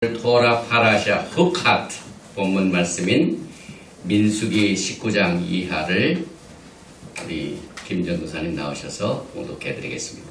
토라 파라샤 후카트 본문 말씀인 민수기 19장 이하를 우리 김 전도사님 나오셔서 봉독해 드리겠습니다.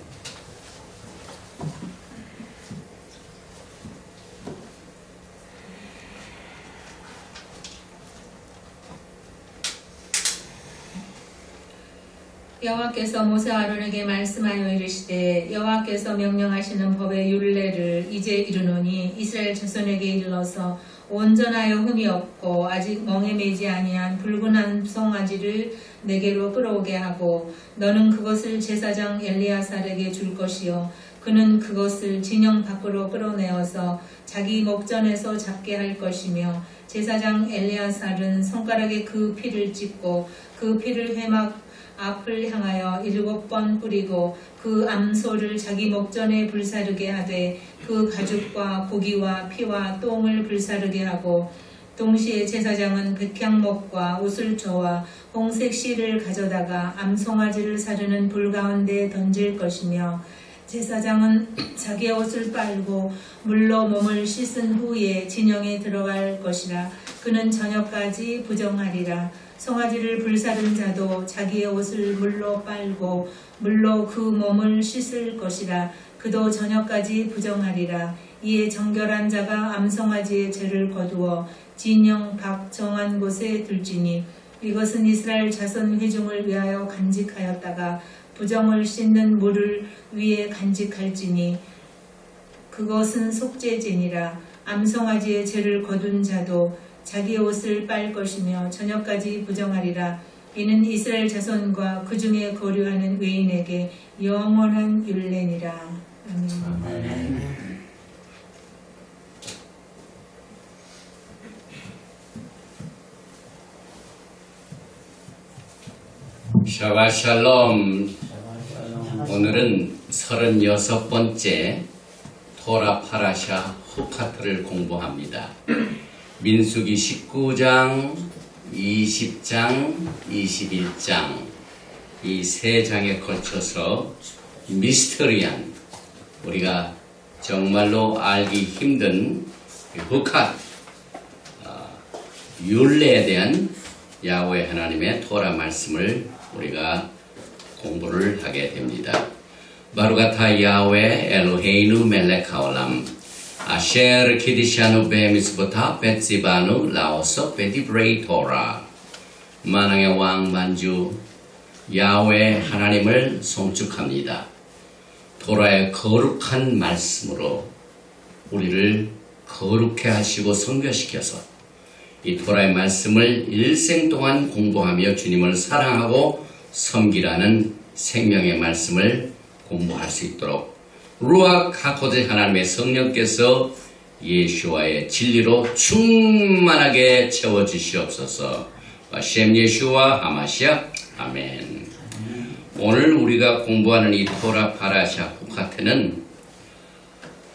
여호와께서 모세 아론에게 말씀하여 이르시되 여호와께서 명령하시는 법의 율례를 이제 이르노니 이스라엘 자손에게 일러서 온전하여 흠이 없고 아직 멍에 매지 아니한 붉은 암송아지를 내게로 끌어오게 하고 너는 그것을 제사장 엘리아살에게 줄 것이요 그는 그것을 진영 밖으로 끌어내어서 자기 목전에서 잡게 할 것이며 제사장 엘리아살은 손가락에 그 피를 찍고 그 피를 회막 앞을 향하여 7번 뿌리고 그 암소를 자기 목전에 불사르게 하되 그 가죽과 고기와 피와 똥을 불사르게 하고 동시에 제사장은 백향목과 우슬초와 홍색 실을 가져다가 암송아지를 사르는 불 가운데 던질 것이며 제사장은 자기의 옷을 빨고 물로 몸을 씻은 후에 진영에 들어갈 것이라 그는 저녁까지 부정하리라. 송아지를 불사른 자도 자기의 옷을 물로 빨고 물로 그 몸을 씻을 것이라 그도 저녁까지 부정하리라. 이에 정결한 자가 암송아지의 죄를 거두어 진영 밖 정한 곳에 둘지니 이것은 이스라엘 자손 회중을 위하여 간직하였다가 부정을 씻는 물을 위에 간직할지니 그것은 속죄제니라. 암송아지의 죄를 거둔 자도 자기 옷을 빨 것이며 저녁까지 부정하리라. 이는 이스라엘 자손과 그 중에 거류하는 외인에게 영원한 율례니라. 아멘. 샤바 샬롬. 오늘은 36번째 토라 파라샤 후카트를 공부합니다. 민수기 19장, 20장, 21장 이 세 장에 걸쳐서 미스터리한 우리가 정말로 알기 힘든 후카트 율례에 대한 야훼 하나님의 토라 말씀을 우리가 공부를 하게 됩니다. 바루가타 야훼 엘로헤이누 멜렉 하올람 아셰르 키디샤누 베미스보타 베츠바누 라오서 베디브레이 토라. 만왕의 왕 만주 야훼 하나님을 송축합니다. 토라의 거룩한 말씀으로 우리를 거룩해 하시고 성교시켜서 이 토라의 말씀을 일생 동안 공부하며 주님을 사랑하고 섬기라는 생명의 말씀을 공부할 수 있도록 루악 하코드 하나님의 성령께서 예수와의 진리로 충만하게 채워주시옵소서. 셴 예수와 하마시아 아멘. 오늘 우리가 공부하는 이 토라 파라샤 후카트는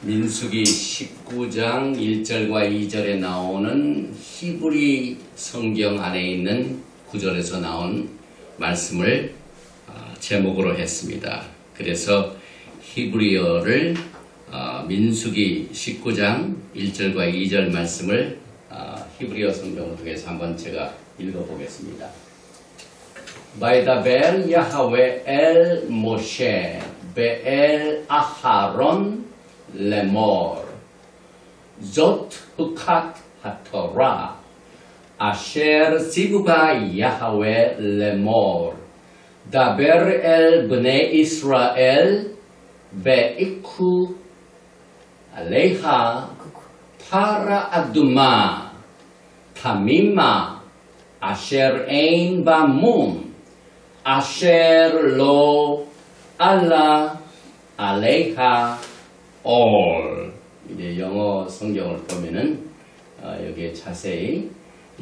민수기 19장 1절과 2절에 나오는 히브리 성경 안에 있는 구절에서 나온 말씀을 제목으로 했습니다. 그래서 히브리어를 민수기 19장 1절과 2절 말씀을 히브리어 성경을 통해서 한번 제가 읽어보겠습니다. 바이다벨 야하웨 엘 모셰 베엘 아하론 레몰 זאת 후카ት התורה אשר ציווה יהוה לאמור דבר אל בני ישראל והכו עליה פרה אדומה תמימה אשר אין בה מום אשר לא עלה עליה all. 이제 영어 성경을 보면은 여기에 자세히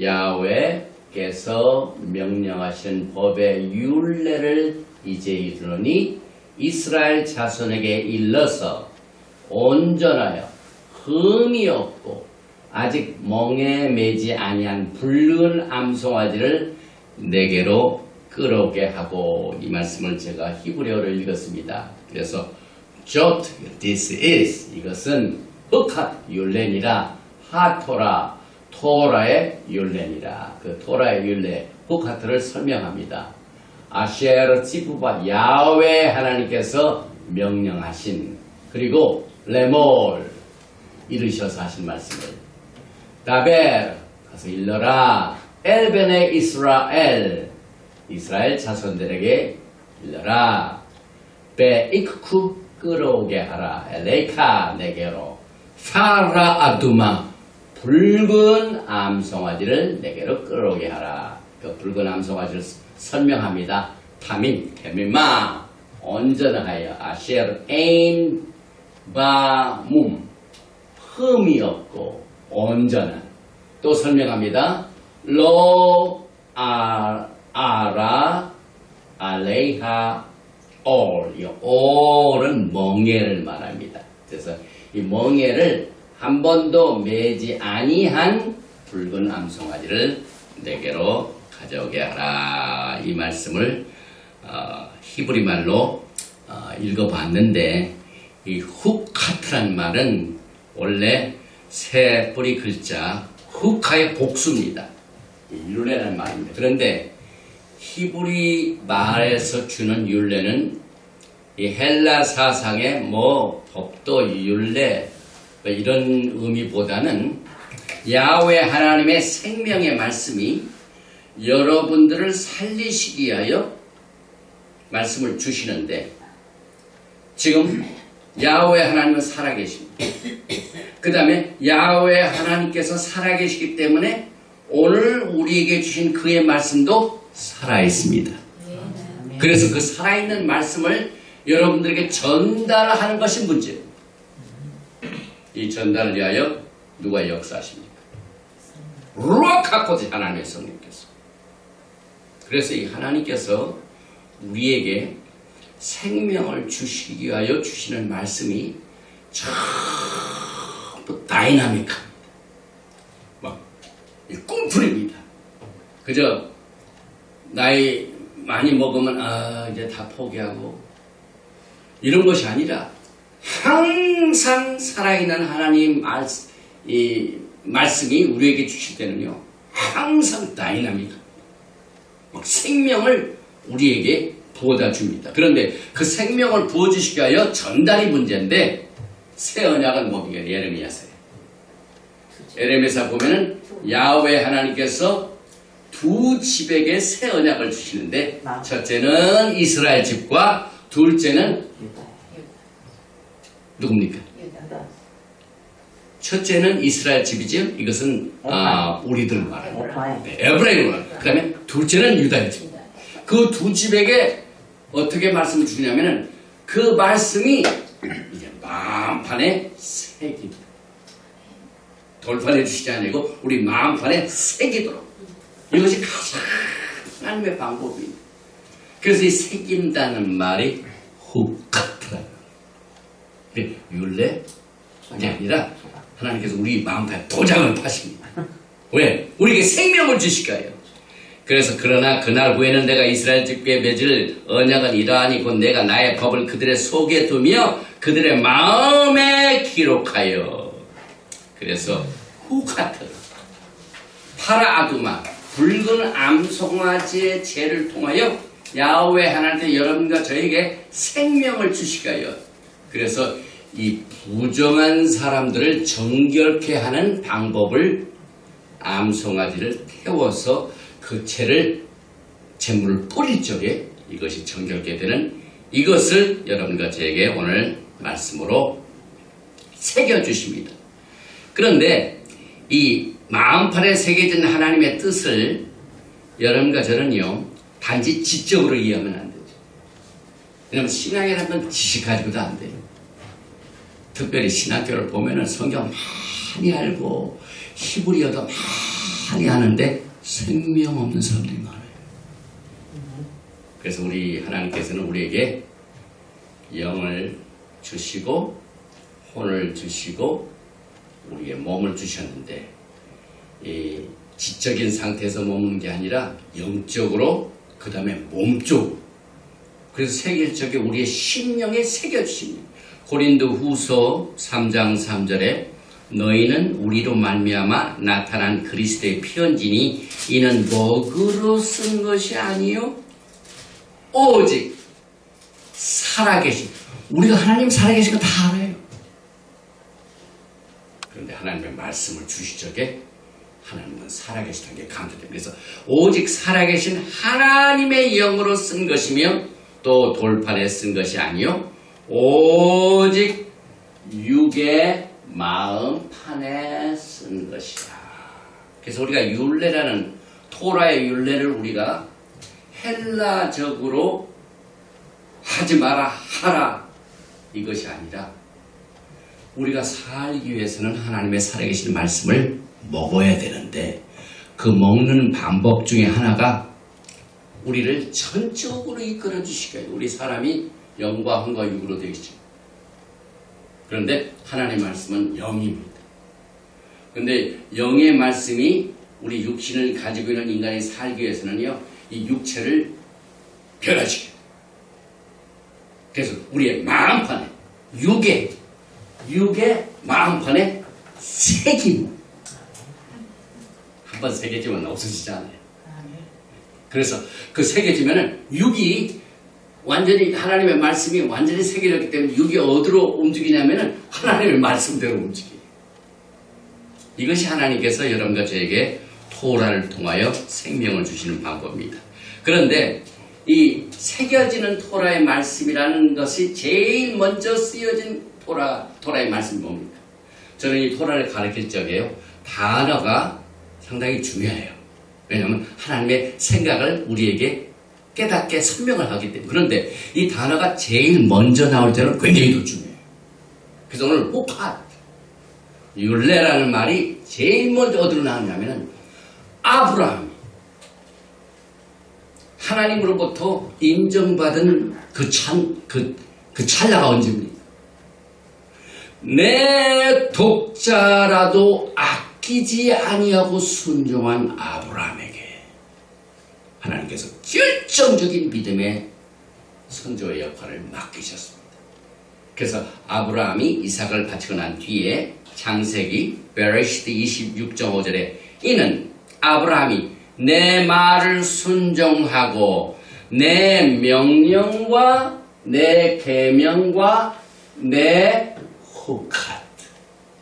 야훼께서 명령하신 법의 율례를 이제 이르노니 이스라엘 자손에게 일러서 온전하여 흠이 없고 아직 멍에 매지 아니한 붉은 암송아지를 내게로 끌어오게 하고 이 말씀을 제가 히브리어로 읽었습니다. 그래서 Jot, this is, 이것은 흑핫 율례니라 하토라 토라의 율례니라. 그 토라의 율례 흑핫을 설명합니다. 아셰르 지부바 야훼 하나님께서 명령하신 그리고 레몰 이르셔서 하신 말씀을 다벨 가서 일러라 엘벤의 이스라엘 자손들에게 일러라 베 이크쿠 끌어오게 하라 엘레이카 내게로 파라 아두마 붉은 암송아지를 내게로 끌어오게 하라. 그 붉은 암송아지를 설명합니다. 타민 테미마 온전하여 아셰르 에인 바뭄 흠이 없고 온전한. 또 설명합니다. 로 아라 알레이하 올. 이 올은 멍에를 말합니다. 그래서 이 멍에를 한 번도 매지 아니한 붉은 암송아지를 내게로 가져오게 하라. 이 말씀을 히브리 말로 읽어봤는데 이 후카트란 말은 원래 세 뿌리 글자 후카의 복수입니다. 율례라는 말입니다. 그런데 히브리 말에서 주는 율례는 이 헬라 사상의 뭐 법도 율례 이런 의미보다는 야훼 하나님의 생명의 말씀이 여러분들을 살리시기 위하여 말씀을 주시는데 지금 야훼 하나님은 살아계십니다. 그 다음에 야훼 하나님께서 살아계시기 때문에 오늘 우리에게 주신 그의 말씀도 살아있습니다. 그래서 그 살아있는 말씀을 여러분들에게 전달하는 것이 문제예요. 이 전달을 위하여 누가 역사하십니까? 루아카코지 하나님의 성령께서. 그래서 이 하나님께서 우리에게 생명을 주시기 위하여 주시는 말씀이 전부 다이나믹합니다. 막 꿈풀입니다. 그저 나이 많이 먹으면 이제 다 포기하고 이런 것이 아니라 항상 살아있는 하나님 이 말씀이 우리에게 주실 때는요 항상 다이나믹합니다. 막 생명을 우리에게 부어다 줍니다. 그런데 그 생명을 부어주시기 위하여 전달이 문제인데 새 언약은 뭡니까? 예레미야서예요. 예레미야서 보면은 야훼 하나님께서 두 집에게 새 언약을 주시는데 첫째는 이스라엘 집과 둘째는 누굽니까? 첫째는 이스라엘 집이죠. 이것은 우리들 말합니다. 에브라임 말. 그 다음에 둘째는 유다의 집. 그 두 집에게 어떻게 말씀을 주냐면은 그 말씀이 이제 마음판에 새깁니다. 돌판에 주시지 아니고 우리 마음판에 새기도록. 이것이 가장 하나님의 방법입니다. 그래서 이 새긴다는 말이 후카트라는 율례 이 아니라 하나님께서 우리 마음판에 도장을 파십니다. 왜? 우리에게 생명을 주실까요? 그래서 그러나 그날 후에는 내가 이스라엘 집에 맺을 언약은 이러하니 곧 내가 나의 법을 그들의 속에 두며 그들의 마음에 기록하여. 그래서 후카트 파라아두마 붉은 암송아지의 죄를 통하여 야훼 하나님께 여러분과 저에게 생명을 주시가요. 그래서 이 부정한 사람들을 정결케 하는 방법을 암송아지를 태워서 그 죄를 재물을 뿌릴 적에 이것이 정결케 되는 이것을 여러분과 저에게 오늘 말씀으로 새겨주십니다. 그런데 이 마음판에 새겨진 하나님의 뜻을 여러분과 저는요 단지 지적으로 이해하면 안 되죠. 왜냐하면 신앙이라는 건 지식 가지고도 안 돼요. 특별히 신학교를 보면은 성경 많이 알고 히브리어도 많이 하는데 생명 없는 사람들이 많아요. 그래서 우리 하나님께서는 우리에게 영을 주시고 혼을 주시고 우리의 몸을 주셨는데 이 지적인 상태에서 머무는 게 아니라 영적으로 그 다음에 몸쪽으로 그래서 새길 적에 우리의 심령에 새겨주십니다. 고린도후서 3장 3절에 너희는 우리로 말미암아 나타난 그리스도의 피언지니 이는 먹으로 쓴 것이 아니요 오직 살아계신, 우리가 하나님 살아계신 거 다 알아요. 그런데 하나님의 말씀을 주시 적에 하나님은 살아계시다는 게 강조됩니다. 그래서 오직 살아계신 하나님의 영으로 쓴 것이며 또 돌판에 쓴 것이 아니요 오직 육의 마음판에 쓴 것이다. 그래서 우리가 율례라는 토라의 율례를 우리가 헬라적으로 하지 마라 하라 이것이 아니라 우리가 살기 위해서는 하나님의 살아계신 말씀을 먹어야 되는데 그 먹는 방법 중에 하나가 우리를 전적으로 이끌어 주시게 우리 사람이 영과 혼과 육으로 되어 있죠. 그런데 하나님의 말씀은 영입니다. 그런데 영의 말씀이 우리 육신을 가지고 있는 인간이 살기 위해서는요 이 육체를 변화시켜요. 그래서 우리의 마음판에 육의 마음판에 새김. 한번 새겨지면 없어지지 않아요. 그래서 그 새겨지면은 육이 완전히 하나님의 말씀이 완전히 새겨졌기 때문에 육이 어디로 움직이냐면은 하나님의 말씀대로 움직여요. 이것이 하나님께서 여러분과 저에게 토라를 통하여 생명을 주시는 방법입니다. 그런데 이 새겨지는 토라의 말씀이라는 것이 제일 먼저 쓰여진 토라의 말씀이 뭡니까? 저는 이 토라를 가르칠 적에요 단어가 상당히 중요해요. 왜냐하면 하나님의 생각을 우리에게 깨닫게 설명을 하기 때문에. 그런데 이 단어가 제일 먼저 나올 때는 굉장히 더 중요해요. 그래서 오늘 후팟 율례라는 말이 제일 먼저 어디로 나왔냐면은 아브라함이 하나님으로부터 인정받은 그 찰나가 언제입니까? 내 독자라도 아끼지 아니하고 순종한 아브라함에게 하나님께서 결정적인 믿음의 선조의 역할을 맡기셨습니다. 그래서 아브라함이 이삭을 바치고 난 뒤에 창세기 베레시트 26.5절에 이는 아브라함이 내 말을 순종하고 내 명령과 내 계명과 내 후카트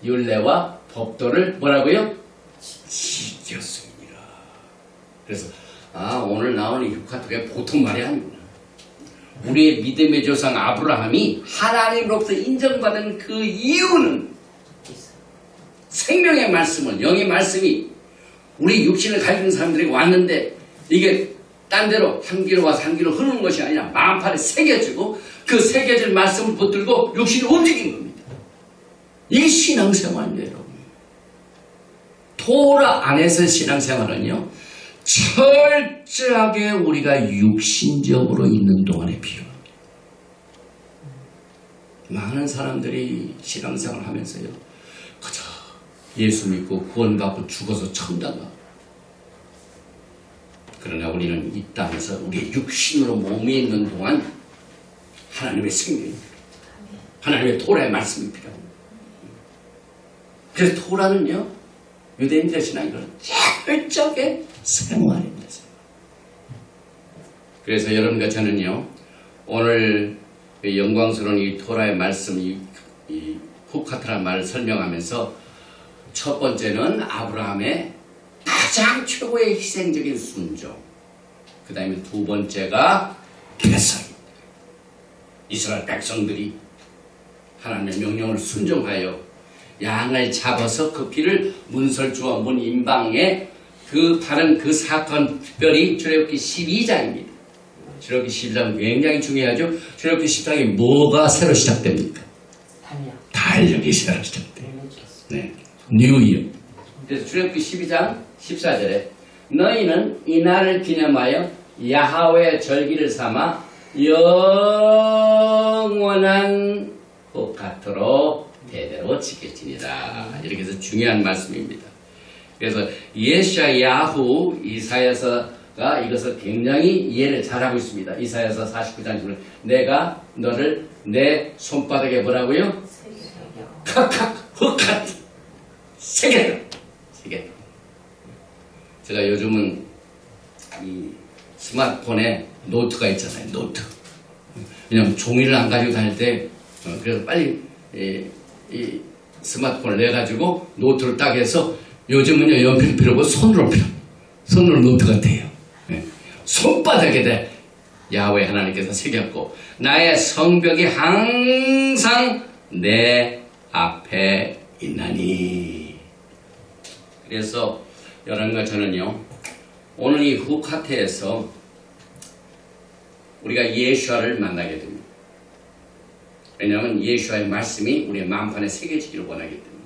율례와 법도를 뭐라고요? 지켰습니다. 그래서 오늘 나오는 후카트가 보통 말이 아니구나. 우리의 믿음의 조상 아브라함이 하나님으로부터 인정받은 그 이유는 생명의 말씀은 영의 말씀이 우리 육신을 가지고 있는 사람들에게 왔는데 이게 딴 데로 한 길로 와서 한 길로 흐르는 것이 아니라 마음판에 새겨지고 그 새겨질 말씀을 붙들고 육신이 움직인 겁니다. 이게 신앙생활이에요, 여러분. 토라 안에서 신앙생활은요 철저하게 우리가 육신적으로 있는 동안에 필요합니다. 많은 사람들이 신앙생활을 하면서요 그저 예수 믿고 구원받고 죽어서 천당 가. 그러나 우리는 이 땅에서 우리의 육신으로 몸에 있는 동안 하나님의 생명이 하나님의 토라의 말씀이 필요합니다. 그래서 토라는요 유대인들의 신앙이란 철저하게 생활입니다. 그래서 여러분과 저는요 오늘 영광스러운 이 토라의 말씀 이 후카트라는 말을 설명하면서 첫 번째는 아브라함의 가장 최고의 희생적인 순종, 그 다음에 두 번째가 개선입니다. 이스라엘 백성들이 하나님의 명령을 순종하여 양을 잡아서 그 피를 문설주와 문 임방에 바른 그 사건, 특별히 출애굽기 12장입니다. 출애굽기 12장 굉장히 중요하죠. 출애굽기 12장에 뭐가 새로 시작됩니까? 달력이 새로 시작돼요. 네. 뉴이어. 그래서 출애굽기 12장 14절에 너희는 이 날을 기념하여 야하웨의 절기를 삼아 영원한 후카트로 대대로 지킬지니라. 이렇게 해서 중요한 말씀입니다. 그래서 예샤야후 이사야서가 이것을 굉장히 이해를 잘하고 있습니다. 이사야서 49장 10절 내가 너를 내 손바닥에 뭐라고요? 칵칵 흑칵 새겼다. 새겼다. 제가 요즘은 이 스마트폰에 노트가 있잖아요. 노트. 왜냐면 종이를 안 가지고 다닐 때 그래서 빨리 이 스마트폰을 내가지고 노트를 딱 해서 요즘은요 연필 필요 없고 손으로 노트가 돼요. 손바닥에다 야훼 하나님께서 새겼고 나의 성벽이 항상 내 앞에 있나니. 그래서 여러분과 저는요 오늘 이 후카테에서 우리가 예수와를 만나게 됩니다. 왜냐하면 예수와의 말씀이 우리의 마음판에 새겨지기를 원하기 때문에.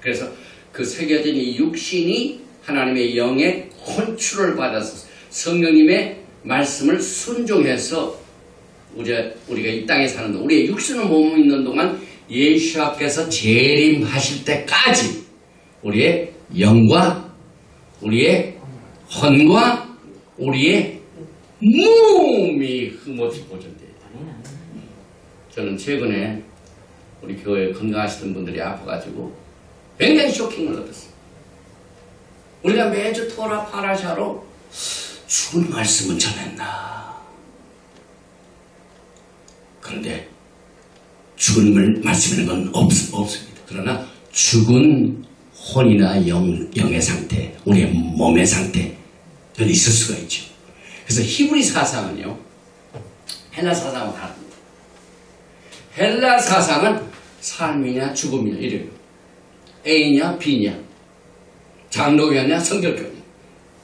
그래서 그 새겨진 이 육신이 하나님의 영의 컨트롤을 받아서 성령님의 말씀을 순종해서 우리가 이 땅에 사는 동안 우리의 육신의 몸이 있는 동안 예수께서 재림하실 때까지 우리의 영과 우리의 혼과 우리의 몸이 흠없이 보존돼야 돼요. 저는 최근에 우리 교회에 건강하시던 분들이 아파가지고 굉장히 쇼킹을 얻었어요. 우리가 매주 토라 파라샤로 죽은 말씀은 전했나. 그런데 죽은 말씀이라는 건 없습니다. 그러나 죽은 혼이나 영의 상태, 우리의 몸의 상태는 있을 수가 있죠. 그래서 히브리 사상은요, 헬라 사상은 다릅니다. 헬라 사상은 삶이냐 죽음이냐 이래요. A냐 B냐, 장로교냐 성결교냐.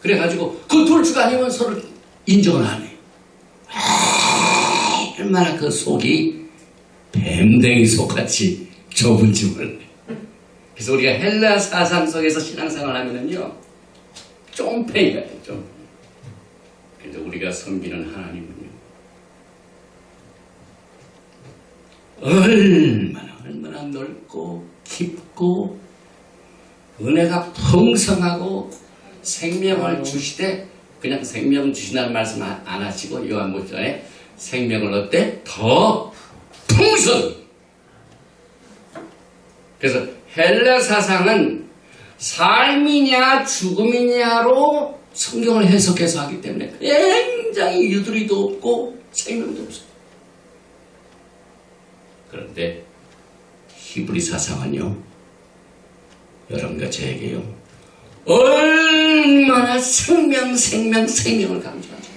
그래가지고 그 둘 중 아니면 서로 인정을 안 해요. 얼마나 그 속이 뱀댕이 속같이 좁은지 몰라요. 그래서 우리가 헬라 사상 속에서 신앙생활 하면은요, 쫑팽이가 돼요, 쫑. 그래서 우리가 섬기는 하나님은요, 얼마나 넓고 깊고 은혜가 풍성하고 생명을 주시되 그냥 생명 주신다는 말씀 안 하시고 요한복음에 생명을 어때? 더 풍성. 그래서 헬라 사상은 삶이냐 죽음이냐로 성경을 해석해서 하기 때문에 굉장히 유두리도 없고 생명도 없어요. 그런데 히브리 사상은요, 여러분과 저에게요, 얼마나 생명을 강조하죠.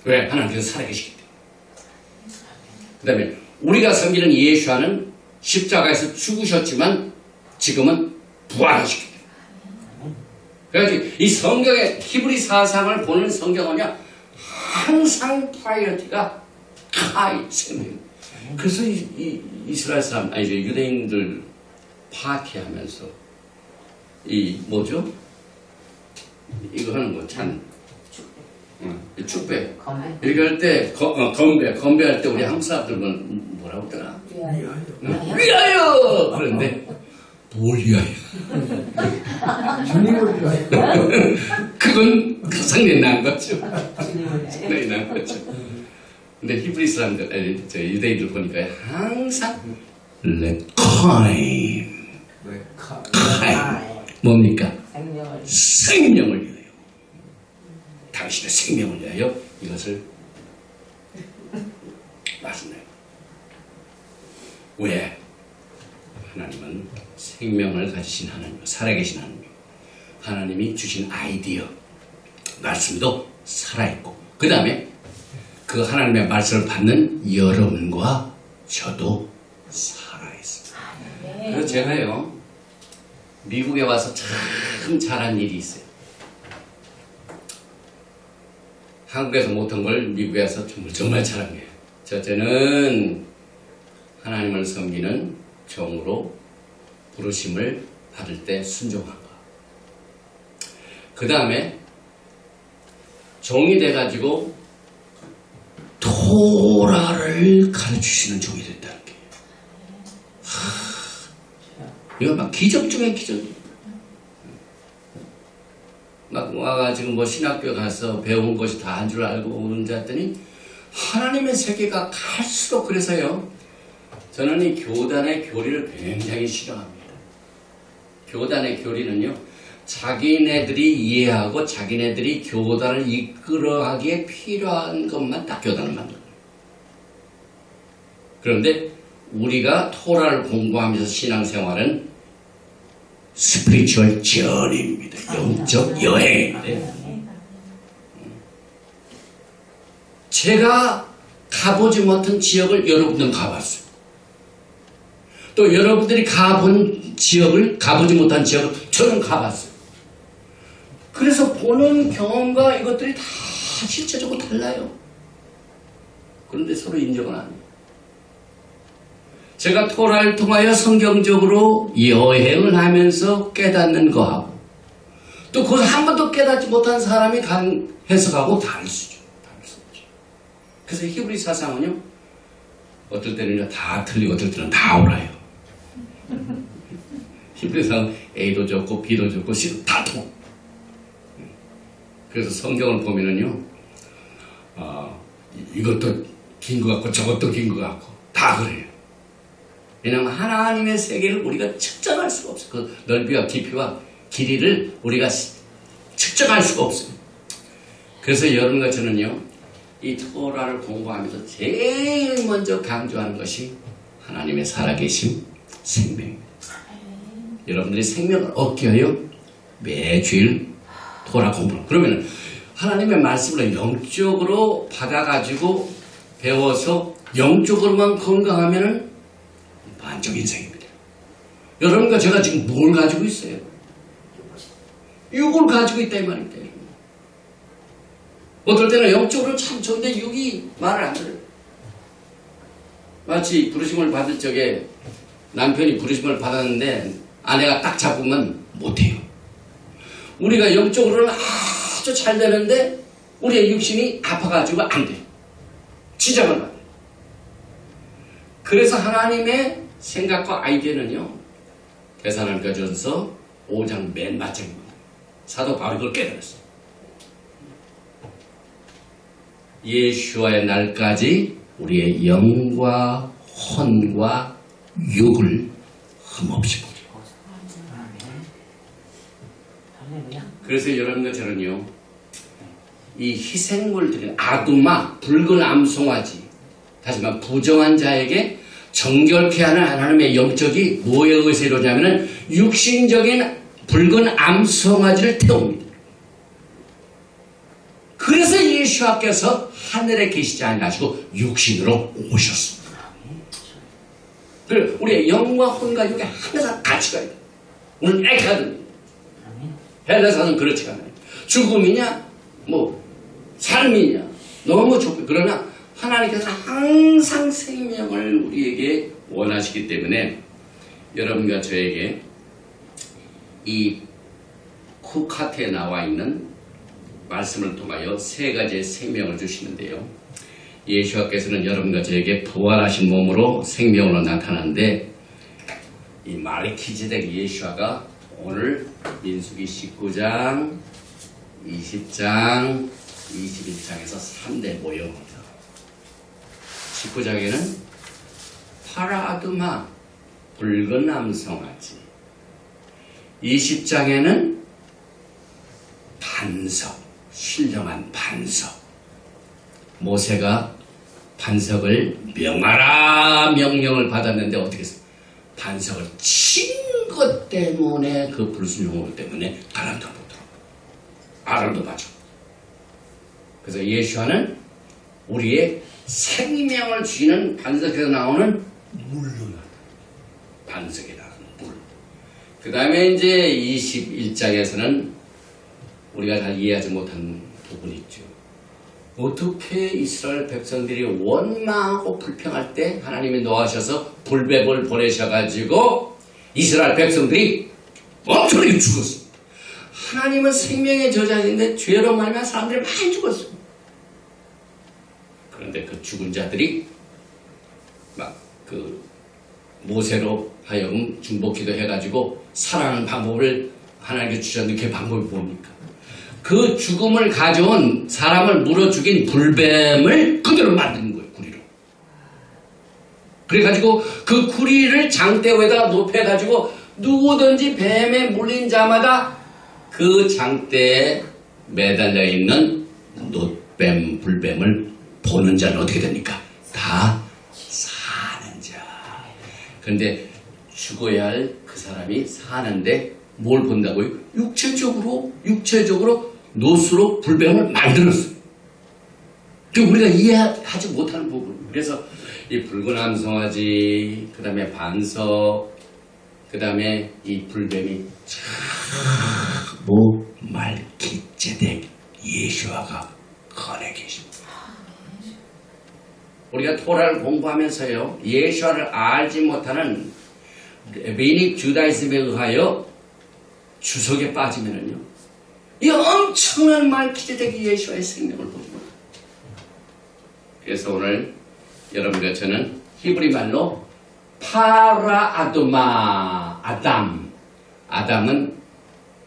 왜? 하나님께서 살아계시기 때문에. 그 다음에 우리가 섬기는 예수와는 십자가에서 죽으셨지만 지금은 부활하시기 때문에. 그래서 이 성경의 히브리 사상을 보는 성경은요, 항상 프라이어티가 하이 생명. 그래서 이 이스라엘 사람, 이제 유대인들 파티하면서 이 뭐죠? 이거 하는 거 찬. 축배. 이렇게 할 때 건배할 때 우리 한국 사람들은 뭐라고 하더라? 위하여! 그런데 뭘 위하여? 주님을 위하여. 그건 상당히 난 거죠. 상당히 난 거죠. 근데 히브리 사람들, 저 유대인들 보니까 항상 레카임. 뭡니까? 생명을 위하여. 당신의 생명을 위하여 이것을 말씀해요. 왜? 하나님은 생명을 가지신 하나님, 살아계신 하나님, 하나님이 주신 아이디어, 말씀도 살아있고, 그 다음에 그 하나님의 말씀을 받는 여러분과 저도 살아있습니다. 그래서 제가요, 미국에 와서 참 잘한 일이 있어요. 한국에서 못한 걸 미국에 와서 정말 잘한 거예요. 첫째는 하나님을 섬기는 종으로 부르심을 받을 때 순종한 거. 그 다음에 종이 돼가지고 토라를 가르치시는 종이 됐다는 게. 이거 막 기적 중에 기적이에요. 막 와가지고 뭐 신학교 가서 배운 것이 다 한 줄 알고 오는 줄 알았더니 하나님의 세계가 갈수록 그래서요. 저는 이 교단의 교리를 굉장히 싫어합니다. 교단의 교리는요. 자기네들이 이해하고 자기네들이 교단을 이끌어가기에 필요한 것만 딱 교단을 만들어요. 그런데 우리가 토라를 공부하면서 신앙생활은 스피리추얼 저니입니다. 영적 여행인데 제가 가보지 못한 지역을 여러분들은 가봤어요. 또 여러분들이 가본 지역을 가보지 못한 지역을 저는 가봤어요. 그래서 보는 경험과 이것들이 다 실제적으로 달라요. 그런데 서로 인정은 안 해요. 제가 토라를 통하여 성경적으로 여행을 하면서 깨닫는 거하고 또 그것을 한 번도 깨닫지 못한 사람이 해석하고 다를 수 있죠. 그래서 히브리 사상은요. 어떨 때는 다 틀리고 어떨 때는 다 옳아요. 히브리 사상은 A도 좋고 B도 좋고 C도 다 통. 그래서 성경을 보면은요. 이것도 긴 것 같고 저것도 긴 것 같고 다 그래요. 왜냐하면 하나님의 세계를 우리가 측정할 수가 없어요. 그 넓이와 깊이와 길이를 우리가 측정할 수가 없어요. 그래서 여러분과 저는요. 이 토라를 공부하면서 제일 먼저 강조하는 것이 하나님의 살아계신 생명입니다. 여러분들이 생명을 얻게 하여 매주일 토라 공부를. 그러면 하나님의 말씀을 영적으로 받아가지고 배워서 영적으로만 건강하면은 만족 인생입니다. 여러분과 제가 지금 뭘 가지고 있어요? 육을 가지고 있다 이 말입니다. 어떨 때는 영적으로 참 좋은데 육이 말을 안 들어요. 마치 부르심을 받을 적에 남편이 부르심을 받았는데 아내가 딱 잡으면 못해요. 우리가 영적으로는 아주 잘 되는데 우리의 육신이 아파가지고 안 돼요. 지장을 받아요. 그래서 하나님의 생각과 아이디어는요. 데살로니가전서 5장 맨 마지막입니다. 사도 바울이 그걸 깨달았어요. 예수와의 날까지 우리의 영과 혼과 육을 흠없이 보죠. 그래서 여러분과 저는요. 이 희생물들인 아두마, 붉은 암송아지 다시 말해 부정한 자에게 정결케 하는 하나님의 영적이 뭐에 의해서 이루어지냐면 육신적인 붉은 암송아지를 태웁니다. 그래서 예수께서 하늘에 계시지 아니하시고 육신으로 오셨습니다. 그리고 우리의 영과 혼과 육이 항상 같이 가야 돼요. 오늘 에카드입니다. 헬라사는 그렇지 않아요. 죽음이냐 삶이냐 너무 좋고 그러나 하나님께서 항상 생명을 우리에게 원하시기 때문에 여러분과 저에게 이 쿠카트에 나와 있는 말씀을 통하여 세 가지의 생명을 주시는데요. 예수께서는 여러분과 저에게 부활하신 몸으로 생명으로 나타나는데 이 말키지덱 예수가 오늘 민수기 19장, 20장, 21장에서 3대 모형입니다. 19장에는 파라아두마, 붉은 암송아지. 20장에는 반석, 신령한 반석. 모세가 반석을 명하라 명령을 받았는데 어떻게 했어요? 반석을 친 것 때문에 그 불순종을 때문에 가난도 못하고 아람도 맞죠. 그래서 예수와는 우리의 생명을 주는 반석에서 나오는 물로 반석에 나오는 물. 그 다음에 이제 21장에서는 우리가 잘 이해하지 못한 부분이 있죠. 어떻게 이스라엘 백성들이 원망하고 불평할 때 하나님이 노하셔서 불뱀을 보내셔가지고 이스라엘 백성들이 엄청나게 죽었습니다. 하나님은 생명의 저자인데 죄로 말하면 사람들이 많이 죽었어요. 그런데 그 죽은 자들이 막 그 모세로 하여금 중보기도 해가지고 살아가는 방법을 하나님께 주셨는데 그 방법이 뭡니까? 그 죽음을 가져온 사람을 물어 죽인 불뱀을 그대로 만드는 거예요. 구리로. 그래가지고 그 구리를 장대 위에다 높여가지고 누구든지 뱀에 물린 자마다 그 장대에 매달려 있는 놋뱀, 불뱀을 보는 자는 어떻게 됩니까? 다 사는 자. 그런데 죽어야 할 그 사람이 사는데 뭘 본다고요? 육체적으로 놋으로 불뱀을 만들었어요. 그게 우리가 이해하지 못하는 부분. 그래서 이 붉은 암송아지, 그 다음에 반석, 그 다음에 이 불뱀이 뭐 말기ጼ덱 예수아가 거래 계십니다. 우리가 토라를 공부하면서요, 예수아를 알지 못하는 레비닉 주다이즘에 의하여 주석에 빠지면은요, 이 엄청난 말기ጼ덱이 예수아의 생명을 보입니다. 그래서 오늘 여러분과 저는 히브리 말로 파라아도마, 아담은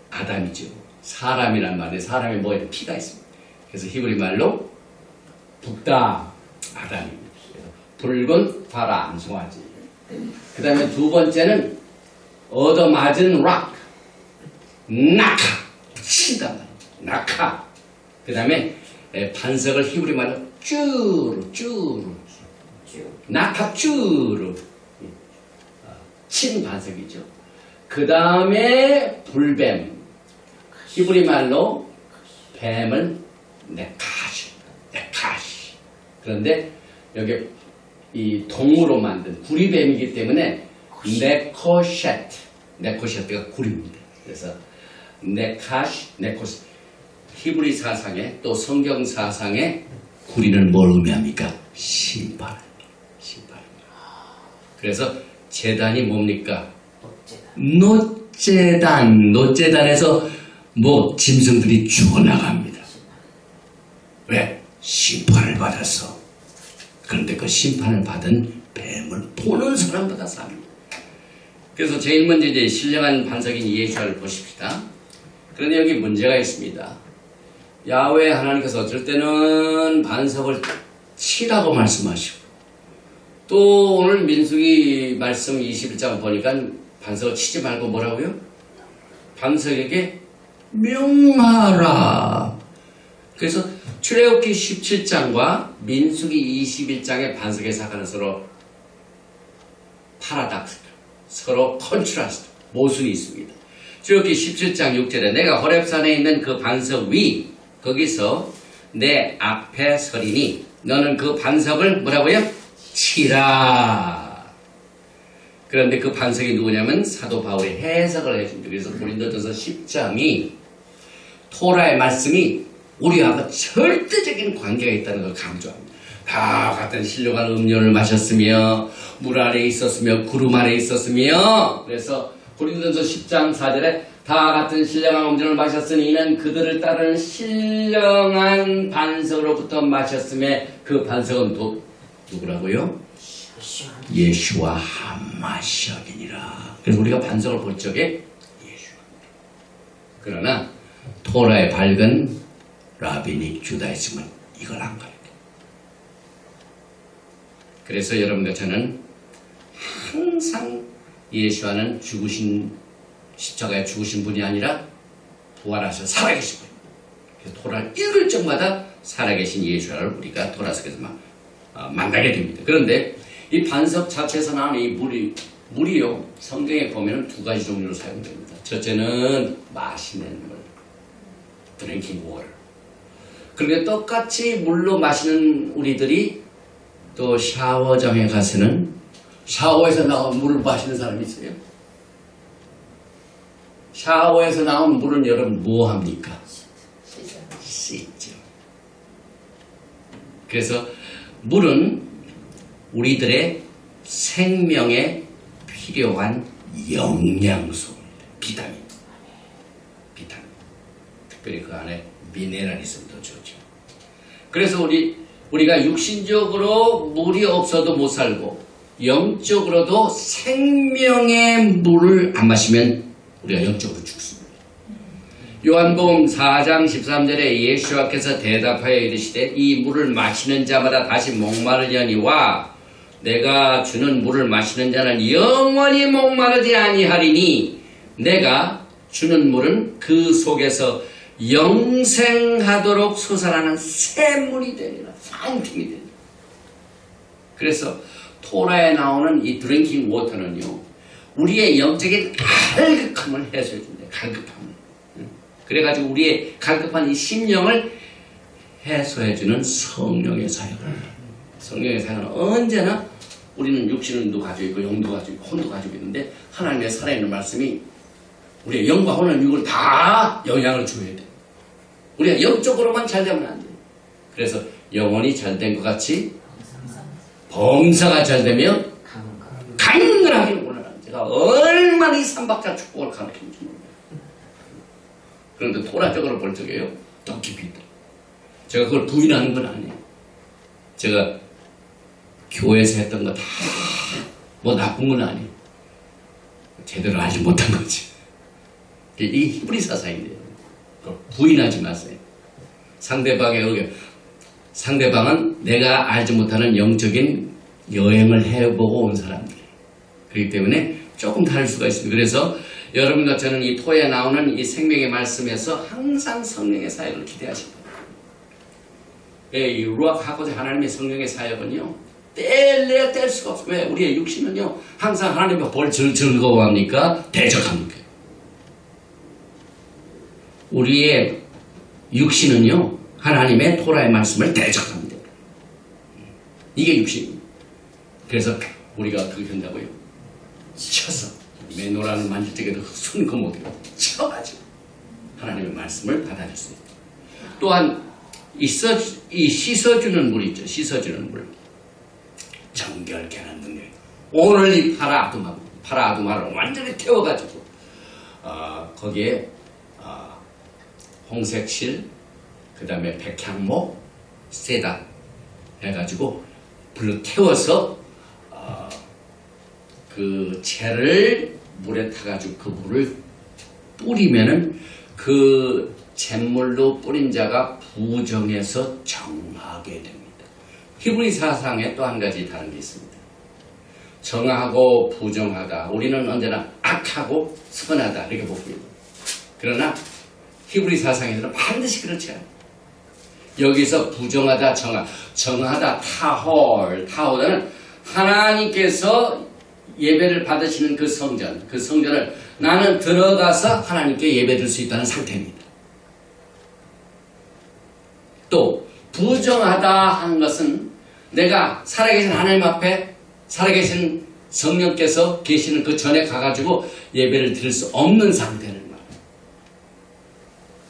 아담이죠. 사람이란 말에 사람의 뭐에 피가 있습니다. 그래서 히브리 말로 북다 아담입니다. 그래서 붉은 파라 암송아지. 그 다음에 두 번째는 얻어맞은 락, 나카, 친단 말이에요. 나카. 그 다음에 반석을 히브리 말로 쭈루, 나카 쭈루. 친 반석이죠. 그 다음에 불뱀, 히브리 말로 뱀을 네카시. 그런데 여기 이 동으로 만든 구리뱀이기 때문에 네코셰트가 구리입니다. 그래서 네코시. 히브리 사상에 또 성경 사상에 구리는 뭘 의미합니까? 심판. 그래서 제단이 뭡니까? 놋제단에서 뭐 짐승들이 죽어나갑니다. 왜? 심판을 받았어. 그런데 그 심판을 받은 뱀을 보는 사람보다 삽니다. 그래서 제일 먼저 이제 신령한 반석인 예수아를 보십시다. 그런데 여기 문제가 있습니다. 야훼 하나님께서 어쩔 때는 반석을 치라고 말씀하시고, 또 오늘 민수기 말씀 21장 보니까 반석을 치지 말고 뭐라고요? 반석에게 명하라. 그래서 출애굽기 17장과 민수기 21장의 반석의 사건은 서로 파라닥스, 서로 컨트라스트, 모순이 있습니다. 출애굽기 17장 6절에 내가 호렙산에 있는 그 반석 위, 거기서 내 앞에 서리니 너는 그 반석을 뭐라고요? 치라. 그런데 그 반석이 누구냐면 사도 바울이 해석을 해줍니다. 그래서 고린도전서 10장이 토라의 말씀이 우리하고 절대적인 관계가 있다는 걸 강조합니다. 다 같은 신령한 음료를 마셨으며 물 아래 있었으며 구름 아래 있었으며, 그래서 고린도전서 10장 4절에 다 같은 신령한 음료를 마셨으니 이는 그들을 따르는 신령한 반석으로부터 마셨음에 그 반석은 누구라고요? 예수와 하마시아이니라. 그래서 우리가 반석을 볼 적에 예수입니다. 그러나 토라의 밝은 라비닉 주다이즘은 이걸 안 가르쳐요. 그래서 여러분과 저는 항상 예수와는 십자가에 죽으신 분이 아니라 부활하셔 살아계신 분입니다. 그래서 토라를 읽을 적마다 살아계신 예수와를 우리가 토라 속에서 만나게 됩니다. 그런데 이 반석 자체에서 나오는 이 물이요, 성경에 보면 두 가지 종류로 사용됩니다. 첫째는 마시는 물, 드링킹 워. 그런데 똑같이 물로 마시는 우리들이 또 샤워장에 가서는 샤워에서 나온 물을 마시는 사람이 있어요. 샤워에서 나온 물은 여러분 뭐 합니까? 씻죠. 그래서 물은 우리들의 생명에 필요한 영양소입니다. 비타민. 특별히 그 안에 미네랄이 있으면 더 좋죠. 그래서 우리가 육신적으로 물이 없어도 못 살고 영적으로도 생명의 물을 안 마시면 우리가 영적으로 죽습니다. 요한복음 4장 13절에 예수께서 대답하여 이르시되 이 물을 마시는 자마다 다시 목마르려니와 내가 주는 물을 마시는 자는 영원히 목마르지 아니하리니 내가 주는 물은 그 속에서 영생하도록 솟아나는 샘물이 되리라. 파운틴이 되리라. 그래서 토라에 나오는 이 드링킹 워터는요, 우리의 영적인 갈급함을 해소해준대. 갈급함을. 그래가지고 우리의 갈급한 이 심령을 해소해주는 성령의 사역. 성령의 사역은 언제나 우리는 육신도 가지고 있고 영도 가지고 있고 혼도 가지고 있는데 하나님의 살아있는 말씀이 우리의 영과 혼을 육을 다 영향을 줘야 돼. 우리가 영적으로만 잘 되면 안 돼. 그래서 영혼이 잘 된 것 같이 범사가 잘 되면 강건하기를 원하는 제가 얼마나 이 삼박자 축복을 가르치는지 모릅니다. 그런데 토라적으로 볼 적에요 더 깊이 있다. 제가 그걸 부인하는 건 아니에요. 제가 교회에서 했던 거 다 뭐 나쁜 건 아니에요. 제대로 알지 못한 거지. 이게 히브리 사상인데요. 그걸 부인하지 마세요. 상대방은 내가 알지 못하는 영적인 여행을 해보고 온 사람들이에요. 그렇기 때문에 조금 다를 수가 있습니다. 그래서 여러분과 저는 이 토에 나오는 이 생명의 말씀에서 항상 성령의 사역을 기대하십니다. 이 루아하고자 하나님의 성령의 사역은요, 뗄래야 뗄 수가 없어요. 왜? 우리의 육신은요, 항상 하나님의 뭘 즐거워합니까? 대적합니까? 우리의 육신은요, 하나님의 토라의 말씀을 대적합니다. 이게 육신입니다. 그래서 우리가 그렇게 한다고요. 쳐서, 맨노란을 만질 적에도 손 거못해요. 쳐가지고 하나님의 말씀을 받아줄 수 있다. 또한 이 씻어주는 물 있죠. 씻어주는 물. 정결케 하는 능력. 오늘 이 파라아두마를 완전히 태워가지고 거기에 홍색실, 그 다음에 백향목, 세다 해가지고 불로 태워서 그 채를 물에 타가지고 그 물을 뿌리면은 그 잿물로 뿌린 자가 부정해서 정하게 됩니다. 히브리 사상에 또 한 가지 다른 게 있습니다. 정하고 부정하다. 우리는 언제나 악하고 선하다 이렇게 봅니다. 그러나 히브리 사상에서는 반드시 그렇지 않아요. 여기서 부정하다, 정하다, 타호다는 하나님께서 예배를 받으시는 그 성전을 나는 들어가서 하나님께 예배드릴 수 있다는 상태입니다. 또 부정하다 하는 것은 내가 살아계신 하나님 앞에 살아계신 성령께서 계시는 그 전에 가가지고 예배를 드릴 수 없는 상태를 말해요.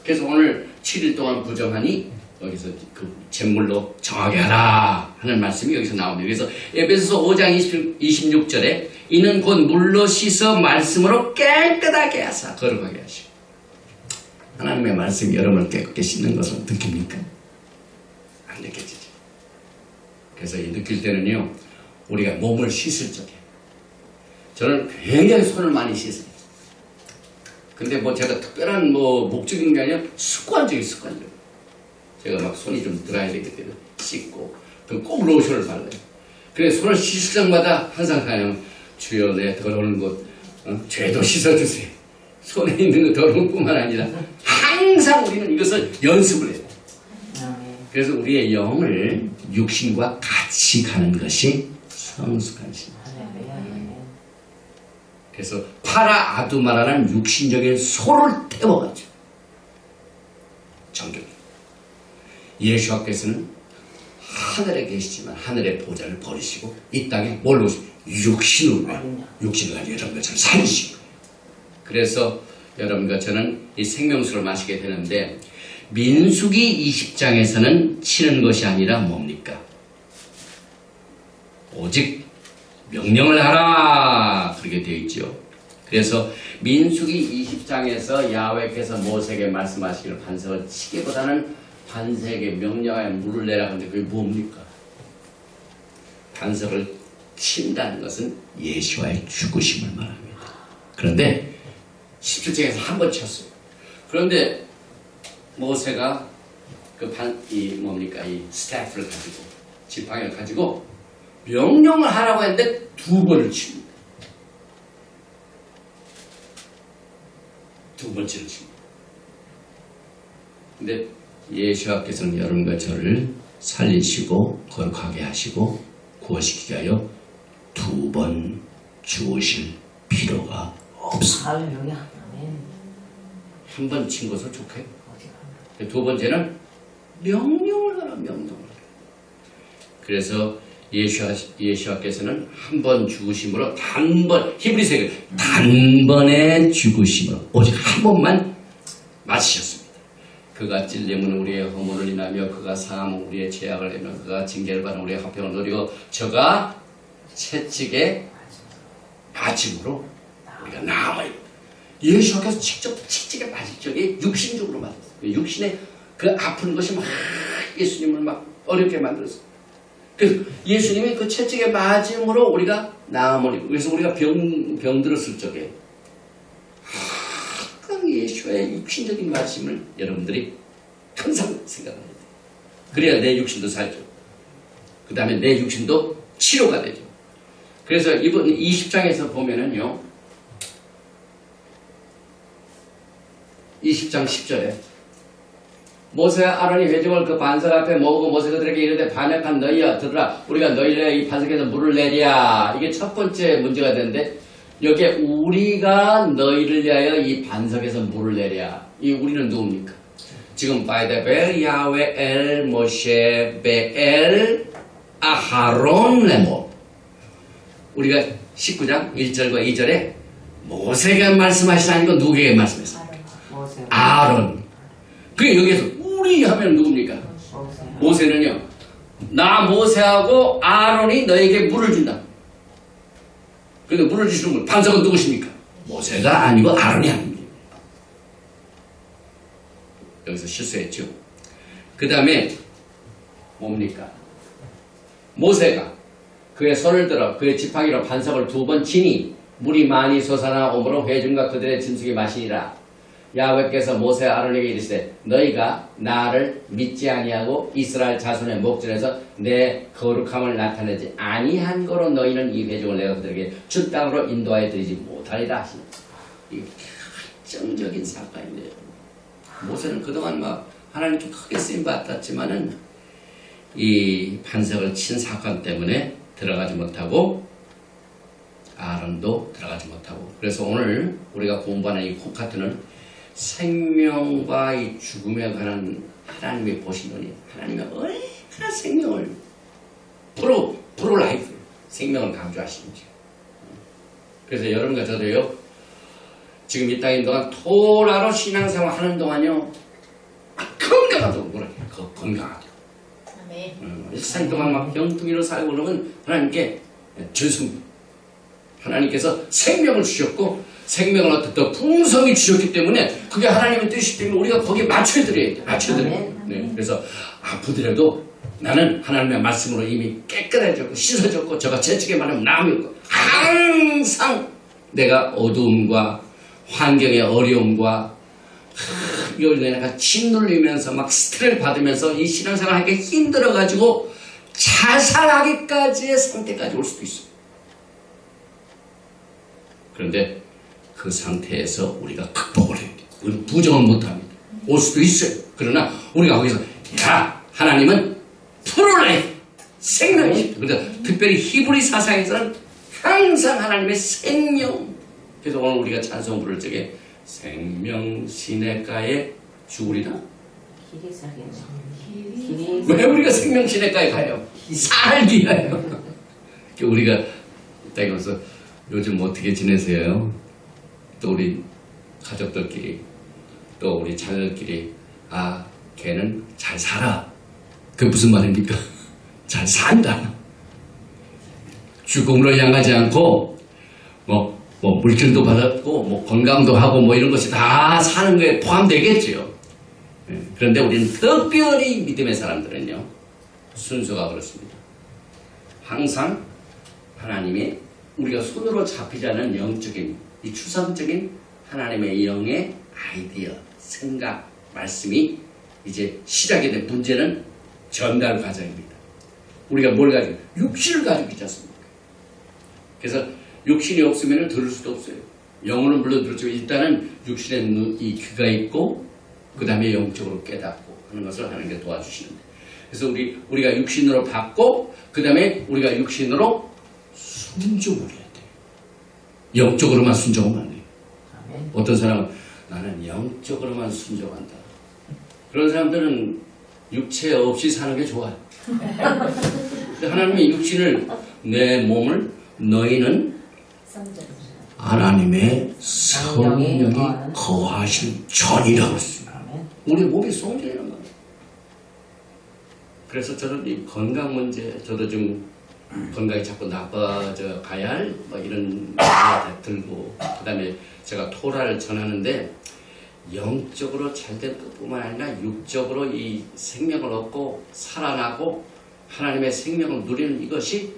그래서 오늘 7일 동안 부정하니 여기서 그 잿물로 정하게 하라 하는 말씀이 여기서 나옵니다. 그래서 에베소서 5장 26절에 이는 곧 물로 씻어 말씀으로 깨끗하게 하사 거룩하게 하시고. 하나님의 말씀이 여러분을 깨끗게 씻는 것을 느낍니까? 안 느껴지죠. 그래서 이 느낄 때는요, 우리가 몸을 씻을 적에 저는 굉장히 손을 많이 씻어요. 근데 뭐 제가 특별한 뭐 목적인 게 아니라 습관적인. 제가 막 손이 좀 들어야 되기 때문에 씻고 그럼 꼭 로션을 발라요. 그래서 손을 씻을 때마다 항상 가요. 주여 내 더러운 것 죄도 씻어주세요. 손에 있는 거 더러운 뿐만 아니라 항상 우리는 이것을 연습을 해요. 그래서 우리의 영을 육신과 같이 가는 것이 성숙한 신. 그래서 파라아두마라는 육신적인 소를 태워가지고 정결. 예수께서는 하늘에 계시지만 하늘의 보좌를 버리시고 이 땅에 뭘로 오시고 육신을 가지고 여러분과 저를 살리시고. 그래서 여러분과 저는 이 생명수를 마시게 되는데 민수기 20장에서는 치는 것이 아니라 뭡니까? 오직 명령을 하라 그렇게 되어 있죠. 그래서 민수기 20장에서 야훼께서 모세에게 말씀하시기를 반석을 치기보다는 반석에게 명령하여 물을 내라 하는데 그게 뭡니까? 반석을 친다는 것은 예수와의 죽으심을 말합니다. 그런데 17장에서 한 번 쳤어요. 그런데 모세가 이 스태프를 가지고, 지팡이를 가지고 명령을 하라고 했는데 2번을 칩니다. 2번째를 칩니다. 근데 예수께서는 여러분과 저를 살리시고 거룩하게 하시고 구원시키게 하여 2번 죽으실 필요가 없습니다. 할렐루야. 아멘. 한 번 친 것을 좋게. 2번째는 명령을 하라, 명령을. 그래서 예수께서는 한 번 죽으심으로 히브리서 단번에 죽으심으로 오직 한 번만 맞으셨습니다. 그가 찔림은 우리의 허물을 인하며 그가 상함은 우리의 죄악을 내며 그가 징계를 받은 우리의 화평을 누리고 저가 채찍에 맞음으로 우리가 나아요. 예수께서 직접 채찍에 맞을 적에 육신적으로 맞았어요. 육신의 그 아픈 것이 막 예수님을 막 어렵게 만들었어요. 그래서 예수님이 그 채찍에 맞음으로 우리가 나아버리고, 그래서 우리가 병들었을 적에 항상 예수의 육신적인 말씀을 여러분들이 항상 생각해야 돼요. 그래야 내 육신도 살죠. 그 다음에 내 육신도 치료가 되죠. 그래서 이번 20장에서 보면은요, 20장 10절에 모세와 아론이 회중을 그 반석 앞에 모으고 모세 그들에게 이르되 반역한 너희야 들으라, 우리가 너희를 이 반석에서 물을 내랴. 이게 첫 번째 문제가 되는데, 여기에 우리가 너희를 위하여 이 반석에서 물을 내랴. 이 우리는 누굽니까? 지금 바이데벨 야훼 엘 모셰 베엘 아하론 레모. 우리가 19장 1절과 2절에 모세가 말씀하시라는 건 누구에게 말씀했어요? 아론. 그게 여기에서 우리 하면 누굽니까? 모세는요, 나 모세하고 아론이 너에게 물을 준다. 근데 물을 주시는 분, 반석은 누구십니까? 모세가 아니고 아론이 아닙니다. 여기서 실수했죠. 그 다음에 뭡니까? 모세가 그의 손을 들어 그의 지팡이로 반석을 2번 치니 물이 많이 솟아나 오므로 회중과 그들의 짐승이 마시니라. 야훼께서 모세와 아론에게 이르시되 너희가 나를 믿지 아니하고 이스라엘 자손의 목전에서 내 거룩함을 나타내지 아니한 거로 너희는 이 회중을 내가 그들에게 주 땅으로 인도하여 드리지 못하리라 하시니. 이게 결정적인 사건인데요. 모세는 그동안 막 하나님께 크게 쓰임 받았지만은 이 반석을 친 사건 때문에 들어가지 못하고 아론도 들어가지 못하고, 그래서 오늘 우리가 공부하는 이 코카트는 생명과 이 죽음에 관한 하나님의 보시노니, 하나님의 얼마나 생명을 프로 라이프, 생명을 강조하시는지. 그래서 여러분과 저도요, 지금 이 땅에 있는 동안 토라로 신앙생활 하는 동안요, 건강하다고 뭐라 해요? 건강하다고. 일생 동안 막 병둥이로 살고 그러면 하나님께 죄송합니다. 하나님께서 생명을 주셨고 생명을 어떻게 더 풍성히 주셨기 때문에 그게 하나님의 뜻이기 때문에 우리가 거기에 맞춰드려야 돼. 맞춰드려야 돼. 네. 그래서 아프더라도 나는 하나님의 말씀으로 이미 깨끗해졌고 씻어졌고 저가 채찍에 말하면 나음이 없고, 항상 내가 어두움과 환경의 어려움과 내가 짓눌리면서 막 스트레스 받으면서 이 신앙생활 하기가 힘들어가지고 자살하기까지의 상태까지 올 수도 있어요. 그런데 그 상태에서 우리가 극복을 해야 돼요. 우리는 부정은 못합니다. 올 수도 있어요. 그러나 우리가 거기서 하나님은 프로라이프, 생명이십니다. 그래서 특별히 히브리 사상에서는 항상 하나님의 생명. 그래서 오늘 우리가 찬송 부를 적에 생명 시냇가에 죽으리라. 왜 우리가 생명 시냇가에 가요? 살기 위하여. 우리가 딱 여기서 요즘 어떻게 지내세요? 또 우리 가족들끼리, 또 우리 자녀들끼리, 걔는 잘 살아. 그게 무슨 말입니까? 잘 산다. 죽음으로 향하지 않고, 물질도 받았고, 건강도 하고, 이런 것이 다 사는 거에 포함되겠죠. 그런데 우리는 특별히 믿음의 사람들은요, 순서가 그렇습니다. 항상 하나님의 우리가 손으로 잡히지 않은 영적인, 이 추상적인 하나님의 영의 아이디어, 생각, 말씀이 이제 시작이 된 문제는 전달 과정입니다. 우리가 뭘 가지고? 육신을 가지고 있지 않습니까? 그래서 육신이 없으면 들을 수도 없어요. 영어는 물론 들었지만 일단은 육신에 이 귀가 있고 그 다음에 영적으로 깨닫고 하는 것을 하나님께 도와주시는데, 그래서 우리가 육신으로 받고 그 다음에 우리가 육신으로 순종을 해야 돼요. 영적으로만 순종하면 안 돼요. 어떤 사람은 나는 영적으로만 순종한다. 그런 사람들은 육체 없이 사는 게 좋아요. 하나님의 육신을, 내 몸을 너희는 하나님의 성령이 거하신 전이라고 했습니다. 우리 몸이 성전이란 말이에요. 그래서 저는 이 건강 문제, 저도 좀 건강이 자꾸 나빠져 가야 할 이런 생각이 들고, 그 다음에 제가 토라를 전하는데 영적으로 잘된 것뿐만 아니라 육적으로 이 생명을 얻고 살아나고 하나님의 생명을 누리는 이것이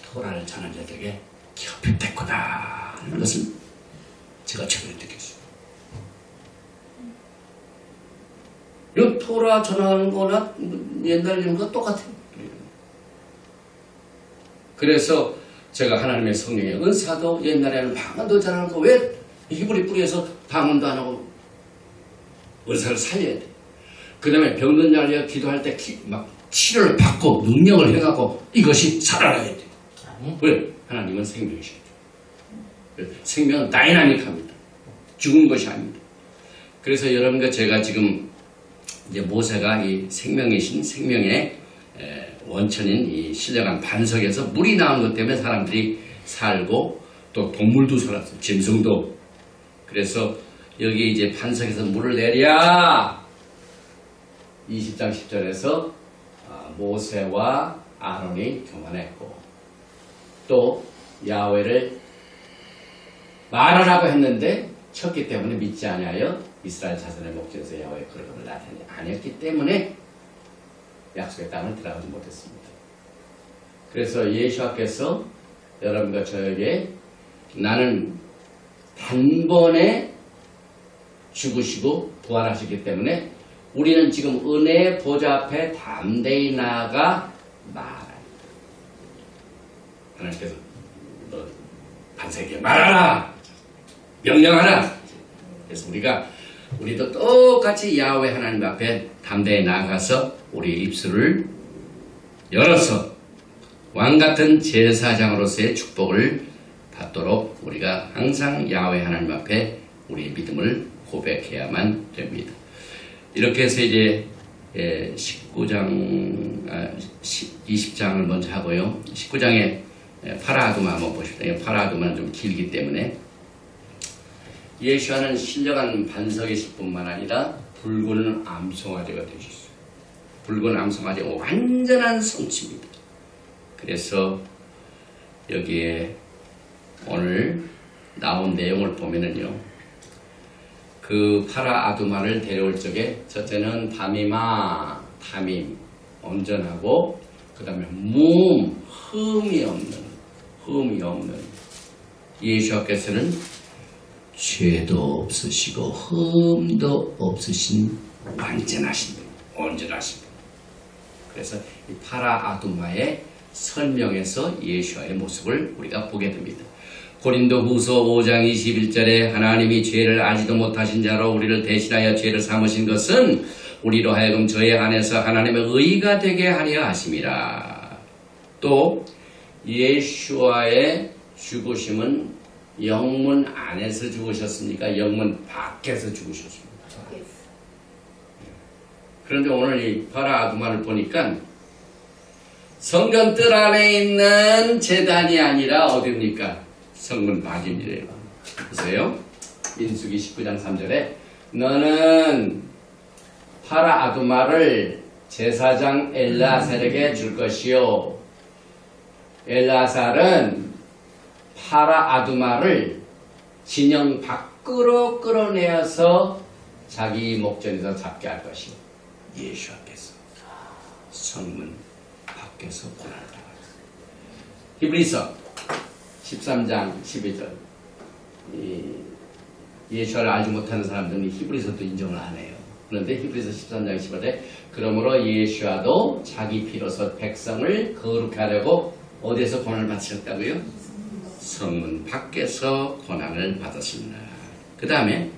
토라를 전하는 자들에게 기업했구나 하는 것을 제가 최근에 느꼈어요. 이 토라 전하는 거나 옛날 이런 거 똑같아요. 그래서 제가 하나님의 성령의 은사도 옛날에는 방언도 잘하는 거 왜 히브리 뿌리에서 방언도 안 하고 은사를 살려야 돼. 그 다음에 병든 자를 위해 기도할 때 막 치료를 받고 능력을 행하고 이것이 살아나야 돼. 왜? 하나님은 생명이시죠. 생명은 다이나믹합니다. 죽은 것이 아닙니다. 그래서 여러분과 제가 지금 이제 모세가 이 생명이신 생명의 원천인 이 신령한 반석에서 물이 나온 것 때문에 사람들이 살고 또 동물도 살았어요. 짐승도. 그래서 여기 이제 반석에서 물을 내랴 20장 10절에서 모세와 아론이 교만했고 또 야훼를 말하라고 했는데 쳤기 때문에 믿지 아니하여 이스라엘 자손의 목전에서 야훼의 거룩함을 나타내지 아니었기 때문에 약속의 땅을 들어가지 못했습니다. 그래서 예수께서 여러분과 저에게 나는 단번에 죽으시고 부활하시기 때문에 우리는 지금 은혜의 보좌 앞에 담대히 나아가 말합니다. 하나님께서 너 반석에게 말하라! 명령하라! 그래서 우리도 똑같이 야훼 하나님 앞에 담대히 나아가서 우리의 입술을 열어서 왕같은 제사장으로서의 축복을 받도록 우리가 항상 야훼 하나님 앞에 우리의 믿음을 고백해야만 됩니다. 이렇게 해서 이제 20장을 먼저 하고요. 19장에 파라아두마 한번 보십시오. 파라아두마는 좀 길기 때문에 예수와는 신령한 반석이실 뿐만 아니라 붉은 암송아지가 되셨어요. 붉은 암송아지 완전한 성취입니다. 그래서 여기에 오늘 나온 내용을 보면은요, 그 파라아두마를 데려올 적에 첫째는 담임, 온전하고 그 다음에 흠이 없는 예수께서는 죄도 없으시고 흠도 없으신 완전하신 분, 온전하신 분. 그래서 이 파라아두마의 설명에서 예수와의 모습을 우리가 보게 됩니다. 고린도후서 5장 21절에 하나님이 죄를 알지도 못하신 자로 우리를 대신하여 죄를 삼으신 것은 우리로 하여금 저의 안에서 하나님의 의가 되게 하려 하심이라. 또 예수와의 죽으심은 영문 안에서 죽으셨습니까? 영문 밖에서 죽으셨습니까? 그런데 오늘 이 파라아두마를 보니까 성전 뜰 안에 있는 제단이 아니라 어디입니까? 성문 밖입니다. 보세요. 민수기 19장 3절에 너는 파라아두마를 제사장 엘르아살에게 줄 것이요. 엘르아살은 파라아두마를 진영 밖으로 끌어내어서 자기 목전에서 잡게 할 것이요. 예수 앞에서 성문 밖에서 고난을 당하다. 히브리서 13장 12절 예수를 알지 못하는 사람들은 히브리서도 인정을 안 해요. 그런데 히브리서 13장 15절에 그러므로 예수와도 자기 피로서 백성을 거룩하게 하려고 어디에서 고난을 받으셨다고요? 성문 밖에서 고난을 받았습니다. 그 다음에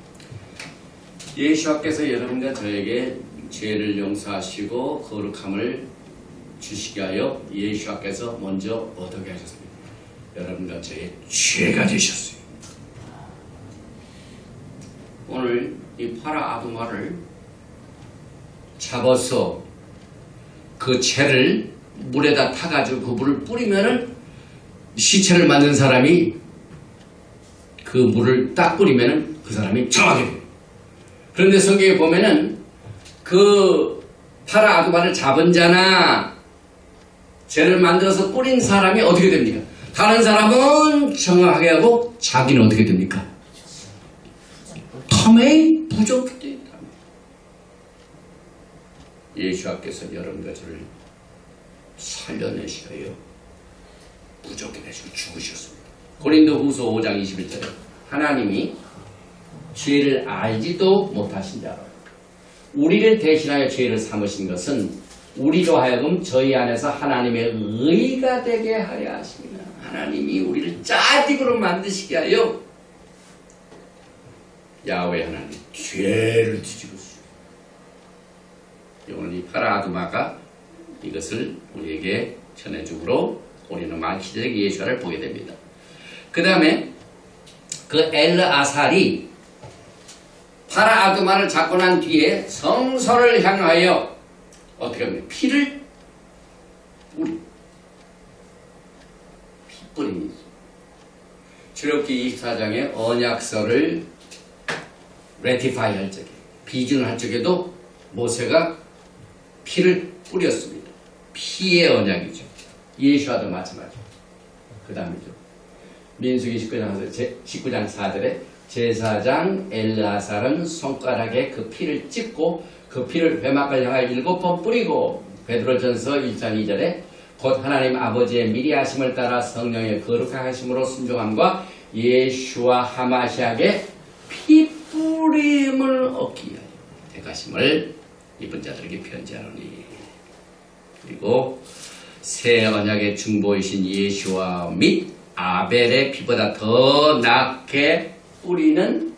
예수께서 여러분과 저에게 죄를 용서하시고 거룩함을 주시게 하여 예수께서 먼저 어떻게 하셨습니까? 여러분과 저의 죄가 되셨어요. 오늘 이 파라 아두마를 잡아서 그 채를 물에다 타가지고 그 물을 뿌리면은 시체를 만든 사람이 그 물을 딱 뿌리면은 그 사람이 정하게 돼요. 그런데 성경에 보면은 그 파라 아두마를 잡은 자나 죄를 만들어서 뿌린 사람이 어떻게 됩니까? 다른 사람은 정확하게 하고 자기는 어떻게 됩니까? 탐에 부족했다. 예수께서 여러분과 저를 살려내시어요. 부족해 내시고 죽으셨습니다. 고린도후서 5장 21절에 하나님이 죄를 알지도 못하신 자로 우리를 대신하여 죄를 삼으신 것은 우리로 하여금 저희 안에서 하나님의 의가 되게 하려 하십니다. 하나님이 우리를 짜집으로 만드시게 하여 야훼 하나님 죄를 뒤집으시오. 오늘 이 파라 아두마가 이것을 우리에게 전해주므로 우리는 말기드렉 예수를 보게 됩니다. 그 다음에 그 엘르아살이 파라 아두마를 잡고 난 뒤에 성소를 향하여 어떻게 합니까? 피를 뿌립니다. 출애굽기 24장에 언약서를 레티파이 할 적에 비준할 적에도 모세가 피를 뿌렸습니다. 피의 언약이죠. 예수와도 마찬가지죠. 그 다음이죠. 민수기 19장 4절에 제사장 엘르아살은 손가락에 그 피를 찍고 그 피를 회막을 향하여 7번 뿌리고 베드로전서 1장 2절에 곧 하나님 아버지의 미리 하심을 따라 성령의 거룩하심으로 순종함과 예수와 하마시아에게 피 뿌림을 얻기 위하여 택하심을 입은 자들에게 편지하노니. 그리고 새 언약의 중보이신 예수와 및 아벨의 피보다 더 낫게 뿌리는,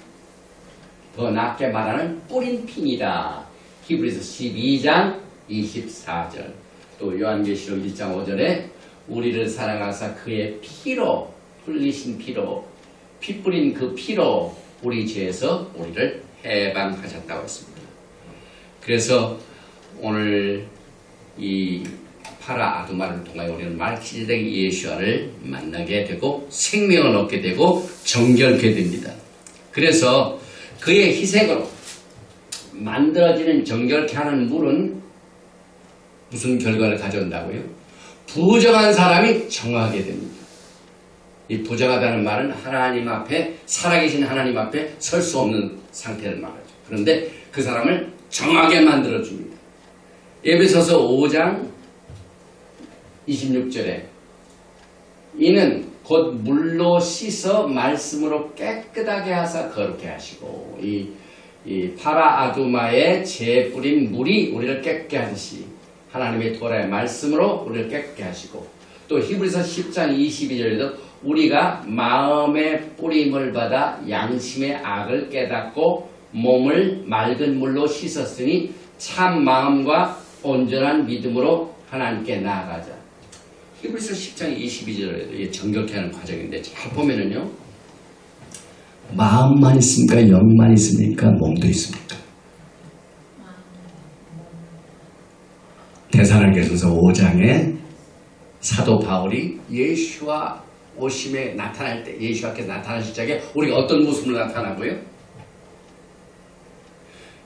더 낫게 말하는 뿌린 피니라. 히브리서 12장 24절. 또 요한계시록 1장 5절에 우리를 사랑하사 그의 피로, 흘리신 피로, 피 뿌린 그 피로 우리 죄에서 우리를 해방하셨다고 했습니다. 그래서 오늘 이 파라 아두마를 통하여 우리는 말기드렉 예수와를 만나게 되고 생명을 얻게 되고 정결케 됩니다. 그래서 그의 희생으로 만들어지는 정결케 하는 물은 무슨 결과를 가져온다고요? 부정한 사람이 정하게 됩니다. 이 부정하다는 말은 하나님 앞에, 살아계신 하나님 앞에 설 수 없는 상태를 말하죠. 그런데 그 사람을 정하게 만들어줍니다. 에베소서 5장 26절에 이는 곧 물로 씻어 말씀으로 깨끗하게 하사 거룩해 하시고, 이 파라 아두마의 죄 뿌린 물이 우리를 깨끗게 하듯이 하나님의 토라의 말씀으로 우리를 깨끗게 하시고, 또 히브리서 10장 22절에도 우리가 마음의 뿌림을 받아 양심의 악을 깨닫고 몸을 맑은 물로 씻었으니 참 마음과 온전한 믿음으로 하나님께 나아가자. 히브리서 10장 22절에 정결케 하는 과정인데 잘 보면은요, 마음만 있습니까? 영만 있습니까? 몸도 있습니까? 데살로니가전서 5장에 사도 바울이 예수와 오심에 나타날 때, 예수께서 나타나실 적에 우리가 어떤 모습으로 나타나고요?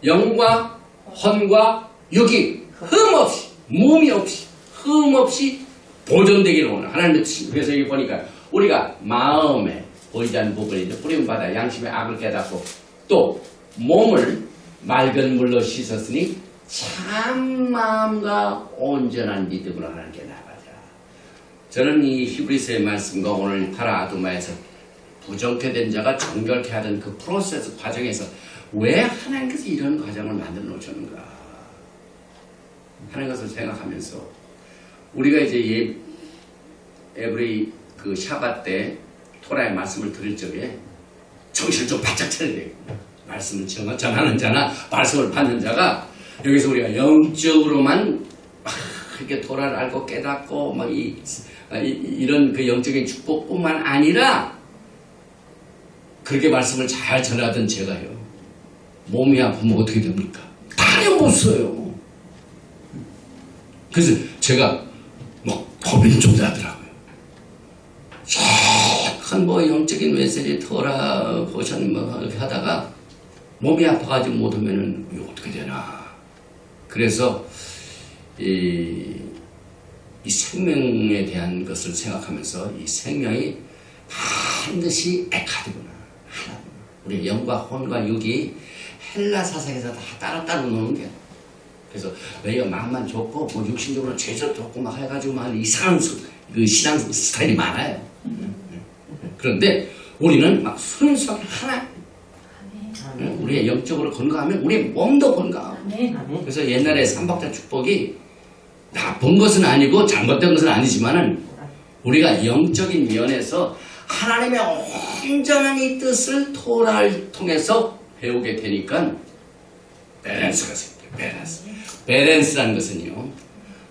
영과 혼과 육이 흠없이, 몸이 없이, 흠없이 보존되기를 원하는 하나님의 뜻입니다. 그래서 여기 보니까 우리가 마음에 보이지 않는 부분에 뿌림받아 양심의 악을 깨닫고, 또 몸을 맑은 물로 씻었으니 참 마음과 온전한 믿음으로 하나님께 나아가자. 저는 이 히브리서의 말씀과 오늘 파라 아두마에서 부정케 된 자가 정결케 하던 그 프로세스 과정에서 왜 하나님께서 이런 과정을 만들어 놓으셨는가 하는 것을 생각하면서 우리가 이제 에브리 그 샤bat 때 토라의 말씀을 들을 적에 정신을 좀 바짝 차려야 돼요. 말씀을 전하는 자나 말씀을 받는 자가 여기서 우리가 영적으로만 이렇게 토라를 알고 깨닫고 막 이런 그 영적인 축복뿐만 아니라 그렇게 말씀을 잘 전하던 제가요 몸이 아프면 어떻게 됩니까? 다녀못 써요. 그래서 제가 뭐 고민이 좀 나더라고요. 한 뭐 영적인 메시지 토라 포션 뭐 이렇게 하다가 몸이 아파가지고 못 오면은 이거 어떻게 되나. 그래서 이 생명에 대한 것을 생각하면서 이 생명이 반드시 에카드구나 하나. 우리 영과 혼과 육이 헬라 사상에서 다 따로 노는 게. 그래서 너희가 마음만 좋고 뭐 육신적으로 죄도 좋고 막 해가지고 막 이상한 그 신앙 스타일이 많아요. 그런데 우리는 막 순수하게 하나. 우리의 영적으로 건강하면 우리의 몸도 건강하고. 그래서 옛날에 삼박자 축복이 나쁜 것은 아니고 잘못된 것은 아니지만은 우리가 영적인 면에서 하나님의 온전한 이 뜻을 토라를 통해서 배우게 되니까 밸런스가 생겨요. 밸런스라는 것은요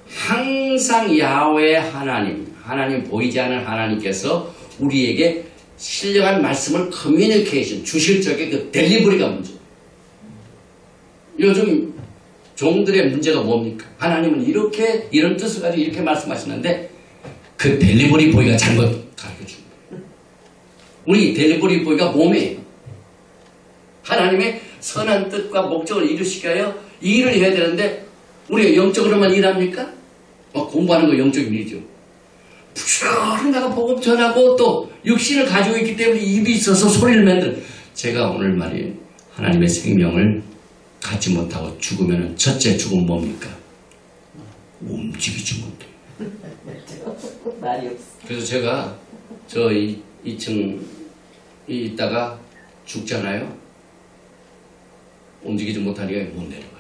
항상 야훼 하나님 보이지 않는 하나님께서 우리에게 신령한 말씀을 커뮤니케이션 주실 적에 그 델리버리가 문제. 요즘 종들의 문제가 뭡니까? 하나님은 이렇게 이런 뜻을 가지고 이렇게 말씀하시는데 그 델리버리 보이가 잘못 가르쳐줍니다. 우리 델리버리 보이가 몸이에요. 하나님의 선한 뜻과 목적을 이루시기 위하여 이 일을 해야 되는데 우리가 영적으로만 일합니까? 공부하는 거 영적인 일이죠. 부지런히 나가 복음 전하고 또 육신을 가지고 있기 때문에 입이 있어서 소리를 만들어. 제가 오늘 말이에요. 하나님의 생명을 갖지 못하고 죽으면 첫째 죽음 뭡니까? 움직이지 못해. 말이 없어. 그래서 제가 저 2층에 있다가 죽잖아요. 움직이지 못하니까 못 내려가요.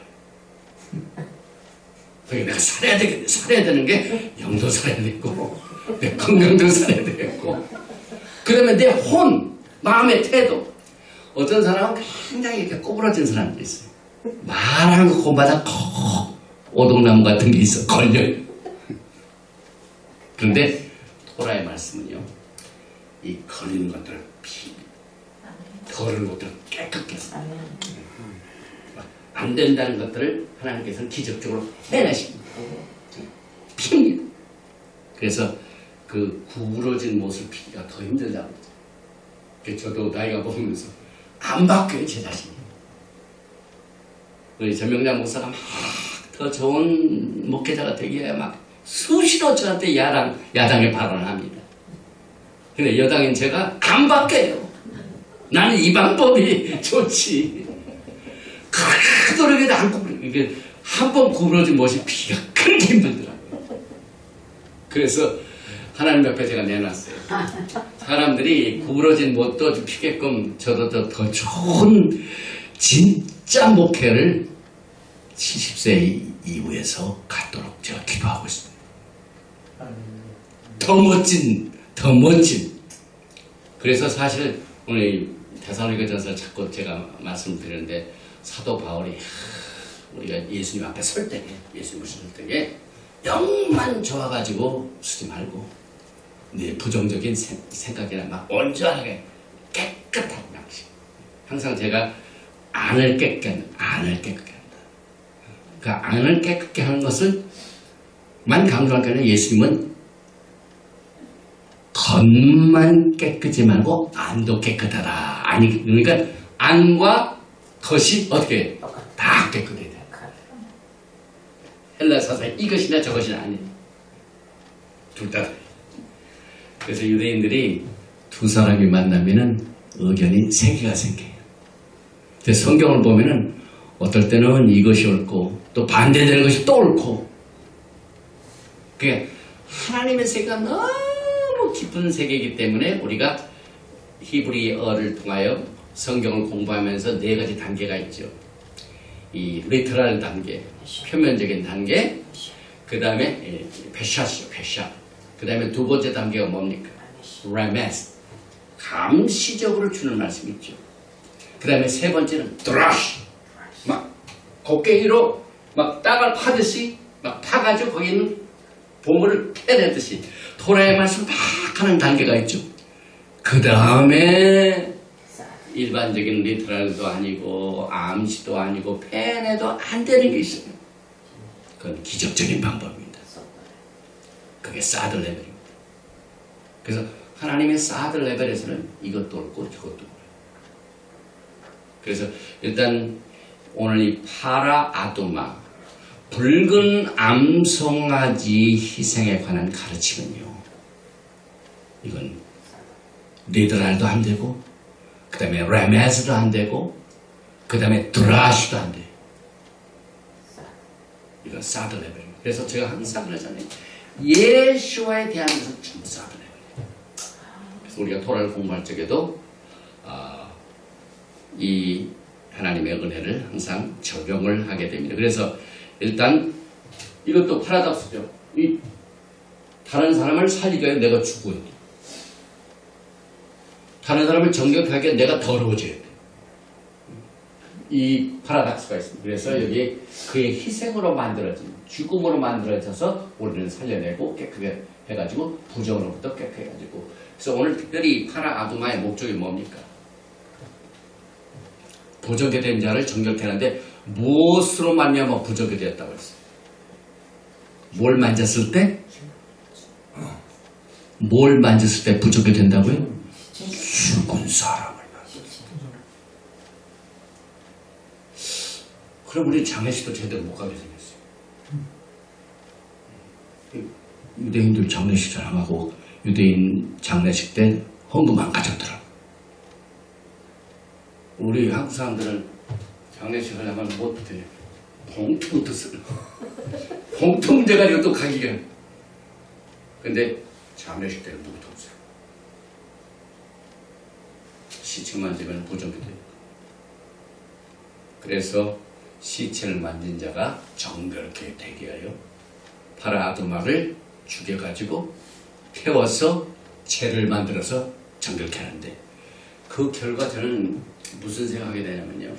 그러니까 내가 살아야 되겠네. 살아야 되는 게 영도 살아야 되고 내 건강도 살아야 되겠고 그 다음에 내 혼, 마음의 태도. 어떤 사람은 굉장히 이렇게 꼬부라진 사람들이 있어요. 말하는 거 고마다 콕 오동나무 같은 게 있어 걸려요. 그런데 토라의 말씀은요 이 걸리는 것들을 거리는 것들을 깨끗게 안 된다는 것들을 하나님께서는 기적적으로 해내십니다. 핍니다. 그래서 그 구부러진 못을 피기가 더 힘들다고 그래서 저도 나이가 먹으면서 안 바뀌어요 제 자신이. 우리 전명장 목사가 막 더 좋은 목회자가 되기 위해 막 수시로 저한테 야당에 발언을 합니다. 근데 여당인 제가 안 바뀌어요. 나는 이 방법이 좋지. 그 노력에도 안 구부러. 이게 한 번 구부러진 못이 피가 그렇게 힘들더라고요. 그래서 하나님 옆에 제가 내놨어요. 사람들이 구부러진 못도 피게끔 저도 더 좋은 진짜 목회를 70세 이후에서 갖도록 제가 기도하고 있습니다. 더 멋진. 그래서 사실 오늘 데살로니가전서 자꾸 제가 말씀드리는데 사도 바울이 우리가 예수님 앞에 설 때에 예수님을 설 때에 영만 좋아가지고 쓰지 말고 네 부정적인 생각이나 막 온전하게 깨끗한 양식. 항상 제가 안을 깨끗게 한다. 그 안을 깨끗게 하는 것을 만 강조할 게 아니라 예수님은 겉만 깨끗이 말고 안도 깨끗하다. 아니 그러니까 안과 겉이 어떻게 다 깨끗해야 돼. 헬라 사상 이것이나 저것이나 아니에요. 둘 다. 그래서 유대인들이 두 사람이 만나면은 의견이 세 개가 생겨요. 근데 성경을 보면은 어떨 때는 이것이 옳고 또 반대되는 것이 또 옳고. 그게 하나님의 세계가 너무 깊은 세계이기 때문에 우리가 히브리어를 통하여 성경을 공부하면서 네 가지 단계가 있죠. 이 리터럴 단계, 표면적인 단계, 그 다음에 페샷이죠, 페샷. 그 다음에 두 번째 단계가 뭡니까? 레메스, 감시적으로 주는 말씀이 있죠. 그 다음에 세 번째는 드라시, 막 곡괭이로 막 땅을 파듯이 막 파가지고 거기 있는 보물을 패내듯이 토라의 말씀 막 하는 단계가 있죠. 그 다음에 일반적인 리터럴도 아니고 암시도 아니고 패내도 안 되는 게 있어요. 그건 기적적인 방법입니다. 그게 사드 레벨입니다. 그래서 하나님의 사드 레벨에서는 이것도 옳고 저것도 옳아요. 그래서 일단 오늘 이 파라 아두마 붉은 암송아지 희생에 관한 가르침은요, 이건 리드랄도 안 되고, 그 다음에 레메스도 안 되고, 그 다음에 드라시도 안 돼요. 이건 사드 레벨입니다. 그래서 제가 항상 그러잖아요. 예수와에 대한 것은 전부 사드 레벨이에요. 그래서 우리가 토라를 공부할 적에도 이 하나님의 은혜를 항상 적용을 하게 됩니다. 그래서 일단 이것도 파라독스죠. 이 다른 사람을 살리기 위해 내가 죽어야 돼. 다른 사람을 정결하게 위해 내가 더러워져야 돼. 이 파라독스가 있습니다. 그래서 여기 그의 희생으로 만들어진, 죽음으로 만들어져서 우리를 살려내고 깨끗하게 해가지고 부정으로부터 깨끗하게 해가지고. 그래서 오늘 특별히 파라 아두마의 목적이 뭡니까? 부정게 된 자를 정결케 하는데 무엇으로 말미암아 부정게 되었다고 했어요? 뭘 만졌을 때? 뭘 만졌을 때 부정게 된다고요? 죽은 사람을 만졌을 때. 그럼 우리 장례식도 제대로 못 가게 생겼어요. 유대인들 장례식 잘 안 하고 유대인 장례식 때 헌금 안 가져오더라고. 우리 한국 사람들은 장례식 하려면 못해. 봉투부터 쓰는. 봉투 문제 가지고 또 가기가. 근데 장례식 때는 봉투 없어요. 시체 만지면 부정이 돼요. 그래서 시체를 만진 자가 정결케 되게 하여 파라 아두마를 죽여가지고 태워서 채를 만들어서 정결케 하는데, 그 결과 저는 무슨 생각이 되냐면요,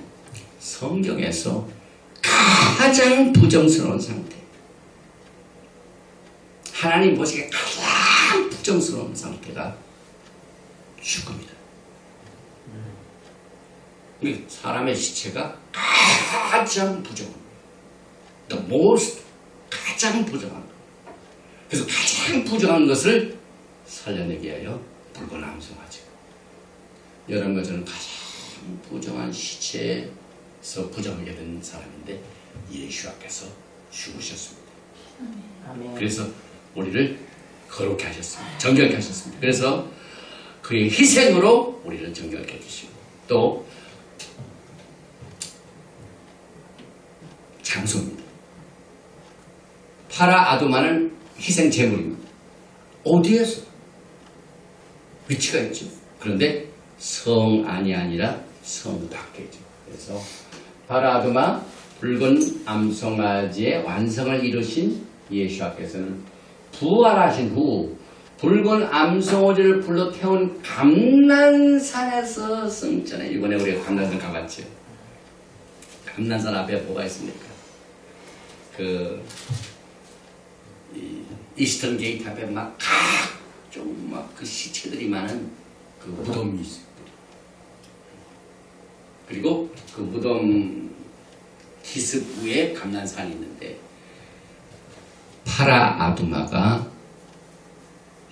성경에서 가장 부정스러운 상태, 하나님 보시기에 가장 부정스러운 상태가 죽음이다. 사람의 시체가 가장 부정합니다. The most, 가장 부정한 것. 그래서 가장 부정한 것을 살려내기 위하여 붉은 암송아지. 여러분과 저는 가장 부정한 시체에서 부정하게 된 사람인데 예수께서 죽으셨습니다. 아멘. 그래서 우리를 거룩게 하셨습니다. 정결케 하셨습니다. 그래서 그의 희생으로 우리를 정결케 해주시고, 또 장소입니다. 파라 아두마는 희생 제물입니다. 어디에서? 위치가 있죠. 그런데 성 안이 아니라 성 밖에죠. 그래서 파라 아두마 붉은 암송아지의 완성을 이루신 예수께서는 부활하신 후 붉은 암송아지를 불러 태운 감난산에서 승천해. 이번에 우리가 감난산 가봤죠. 감난산 앞에 뭐가 있습니까? 이스턴 게이트 앞에 막 각종 막 그 시체들이 많은 그 무덤이 있어요. 그리고 그 무덤 기슭 위에 감난산이 있는데, 파라 아두마가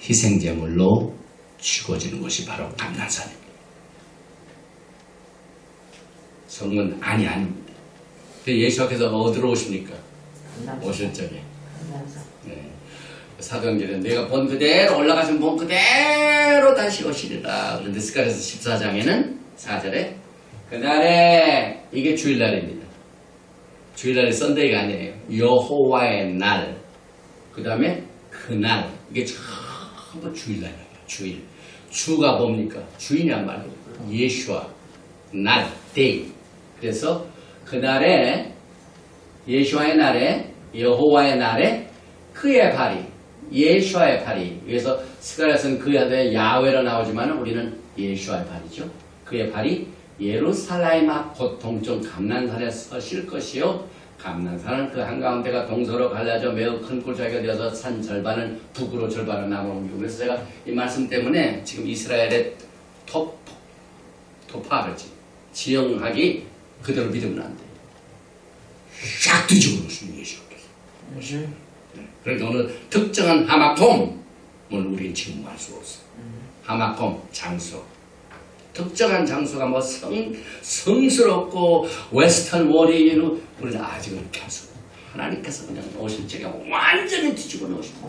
희생제물로 죽어지는 곳이 바로 감난산입니다. 성은 안이 아닙니다. 예수께서 어디로 오십니까? 오실 적에. 네. 사도행전에 내가 본 그대로 올라가신 본 그대로 다시 오시리라. 그런데 스가랴서 14장에는 4절에 그날에, 이게 주일날입니다. 주일날이 썬데이가 아니에요. 여호와의 날. 그 다음에 그날. 이게 전부 주일날이에요. 주일. 주가 뭡니까? 주인이란 말이에요. 예수와 not they. 그래서 그날에 예수와의 날에 여호와의 날에 그의 발이 예수와의 발이 그래서 스가랴서는 그의 아들 야훼로 나오지만 우리는 예수와의 발이죠. 그의 발이 예루살렘 앞 곧 동쪽 감난산에 서실 것이요 감난산은 그 한가운데가 동서로 갈라져 매우 큰 골짜기가 되어서 산 절반은 북으로 절반은 남으로 옮기고 그래서 제가 이 말씀 때문에 지금 이스라엘의 토파르지 지형학이 그대로 믿으면 안 돼요. 싹 뒤집어 놓으시는 예수께서. 그러니까 어느 특정한 하마콤을 우리는 지금 알 수 없어요. 하마콤 장소. 특정한 장소가 뭐 성스럽고 웨스턴 워리로 우리는 아직은 이렇게 할 수 없어요. 하나님께서 그냥 오실 적에 완전히 뒤집어 놓으십니다.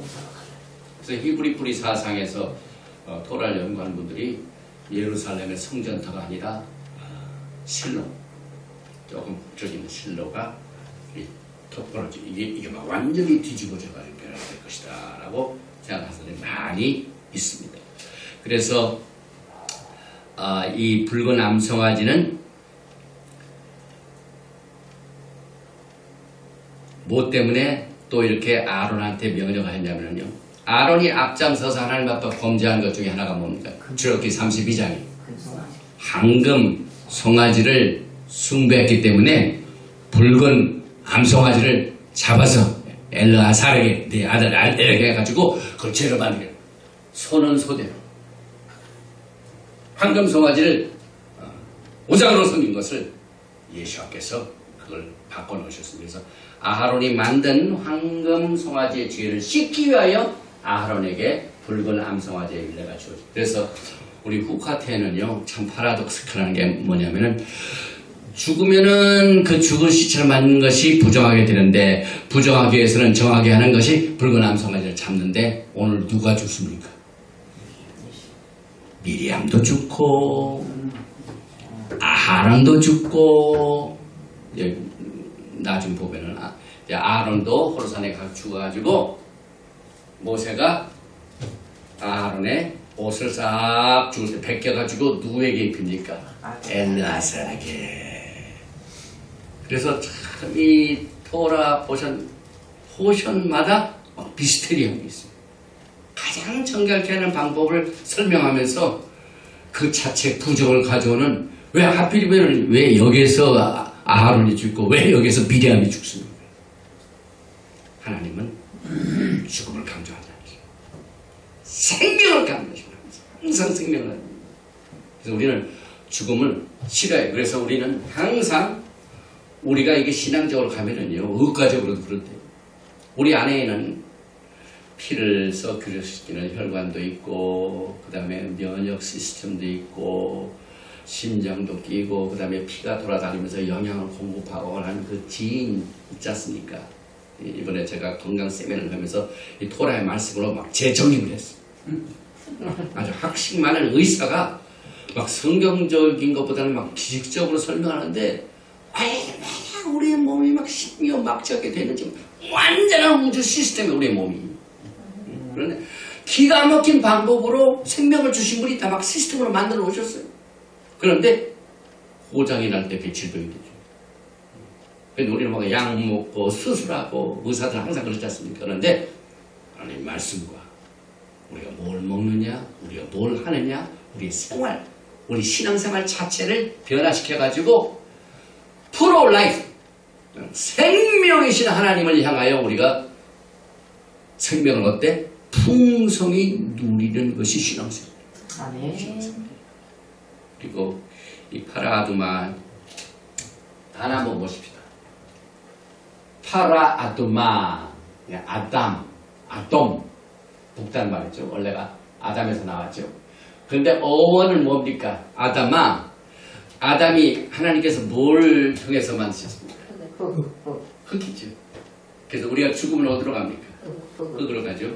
그래서 히브리 뿌리 사상에서 토라를 연구하는 분들이 예루살렘의 성전터가 아니라 실로 조금 저기는 실로가 토포로지 이게 막 완전히 뒤집어져 가지고 변화될 것이다 라고 생각하는 사람이 많이 있습니다. 그래서 이 붉은 암송아지는 뭐 때문에 또 이렇게 아론한테 명령하였냐면요. 아론이 앞장서서 하나님 앞에 범죄한 것 중에 하나가 뭡니까? 출애굽기 32장이 황금 송아지를 숭배했기 때문에 붉은 암송아지를 잡아서 엘르아살에게 네 아들 알데에게 해가지고 그걸 죄를 받게 손은 소대로 황금 송아지를 우상으로 섬긴 것을 예수께서 그걸 바꿔놓으셨습니다. 그래서 아하론이 만든 황금 송아지의 죄를 씻기 위하여 아하론에게 붉은 암송아지의 일례가 주어집니다. 그래서 우리 후카테는요 참 파라독스컬한 게 뭐냐면은 죽으면은 그 죽은 시체를 맞는 것이 부정하게 되는데 부정하기 위해서는 정하게 하는 것이 붉은 암송아지를 잡는데 오늘 누가 죽습니까? 미리암도 죽고 아하론도 죽고 나중에 보면은 아하론도 호르산에 죽어가지고 모세가 아하론의 옷을 싹 죽을 때 벗겨가지고 누구에게 입힙니까? 엘르아살에게. 그래서 참 이 토라 포션마다 미스테리한 게 있어요. 가장 정결케 하는 방법을 설명하면서 그 자체 부정을 가져오는 왜 하필이면 왜 여기서 아하론이 죽고 왜 여기서 미리암이 죽습니까? 하나님은 죽음을 강조하지 않죠. 생명을 강조하십니다. 항상 생명을 합니다. 그래서 우리는 죽음을 싫어해요. 그래서 우리는 항상 우리가 이게 신앙적으로 가면은요, 의과적으로도 그렇대요. 우리 안에는 피를 서큘시키는 혈관도 있고, 그 다음에 면역 시스템도 있고, 심장도 끼고, 그 다음에 피가 돌아다니면서 영양을 공급하고 하는 그 지인 있지 않습니까? 이번에 제가 건강 세미나를 하면서 이 토라의 말씀으로 막 재정립을 했어요. 아주 학식 많은 의사가 막 성경적인 것보다는 막 기식적으로 설명하는데 왜 우리의 몸이 막 신묘 막지하게 되는지 완전한 우주 시스템이 우리의 몸이. 그런데 기가 막힌 방법으로 생명을 주신 분이 다 막 시스템으로 만들어 오셨어요. 그런데 고장이 날 때 배출병이 되죠. 그래서 우리는 막 약 먹고 수술하고 의사들 항상 그렇지 않습니까? 그런데 하나님 말씀과 우리가 뭘 먹느냐, 우리가 뭘 하느냐, 우리 생활, 우리 신앙생활 자체를 변화시켜가지고 프로 라이프, 생명이신 하나님을 향하여 우리가 생명을 어때? 풍성히 누리는 것이 신앙생활. 아멘. 그리고 이 파라아두마 단 한번 보십시다. 파라아두마, 아담, 북단 말이죠. 원래가 아담에서 나왔죠. 그런데 어원은 뭡니까? 아담이 하나님께서 뭘 통해서 만드셨습니까? 흙이죠. 그래서 우리가 죽으면 어디로 갑니까? 흙으로 가죠.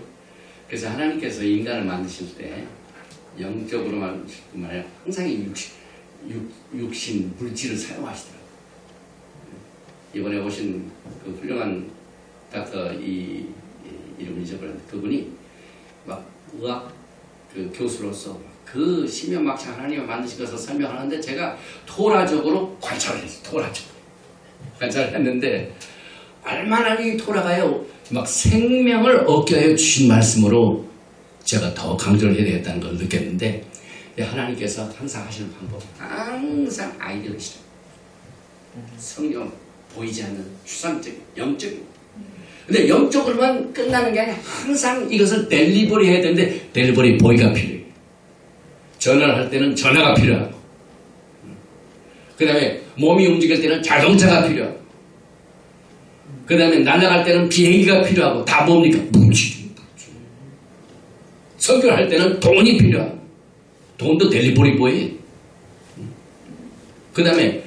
그래서 하나님께서 인간을 만드실 때 영적으로 만드실 뿐만 아니라 항상 이 육신, 물질을 사용하시더라고요. 이번에 오신 그 훌륭한 닥터 이름을 잊어버렸는데 그분이 막 의학 그 교수로서 그 신명막상 하나님이 만드신 것을 설명하는데 제가 토라적으로 관찰을 했어요. 토라적으로 관찰을 했는데 얼마나 이 토라가요 막 생명을 얻게 하여 주신 말씀으로 제가 더 강조를 해야 되겠다는 걸 느꼈는데 하나님께서 항상 하시는 방법 항상 아이디어이시죠. 성경 보이지 않는 추상적인 영적인 근데 영적으로만 끝나는 게 아니라 항상 이것을 델리버리 해야 되는데 델리버리 보이가 필요해요. 전화를 할 때는 전화가 필요하고 그 다음에 몸이 움직일 때는 자동차가 필요하고 그 다음에 날아갈 때는 비행기가 필요하고 다 뭡니까? 물질이 선교를 할 때는 돈이 필요하고 돈도 델리버리 보이에요. 그 다음에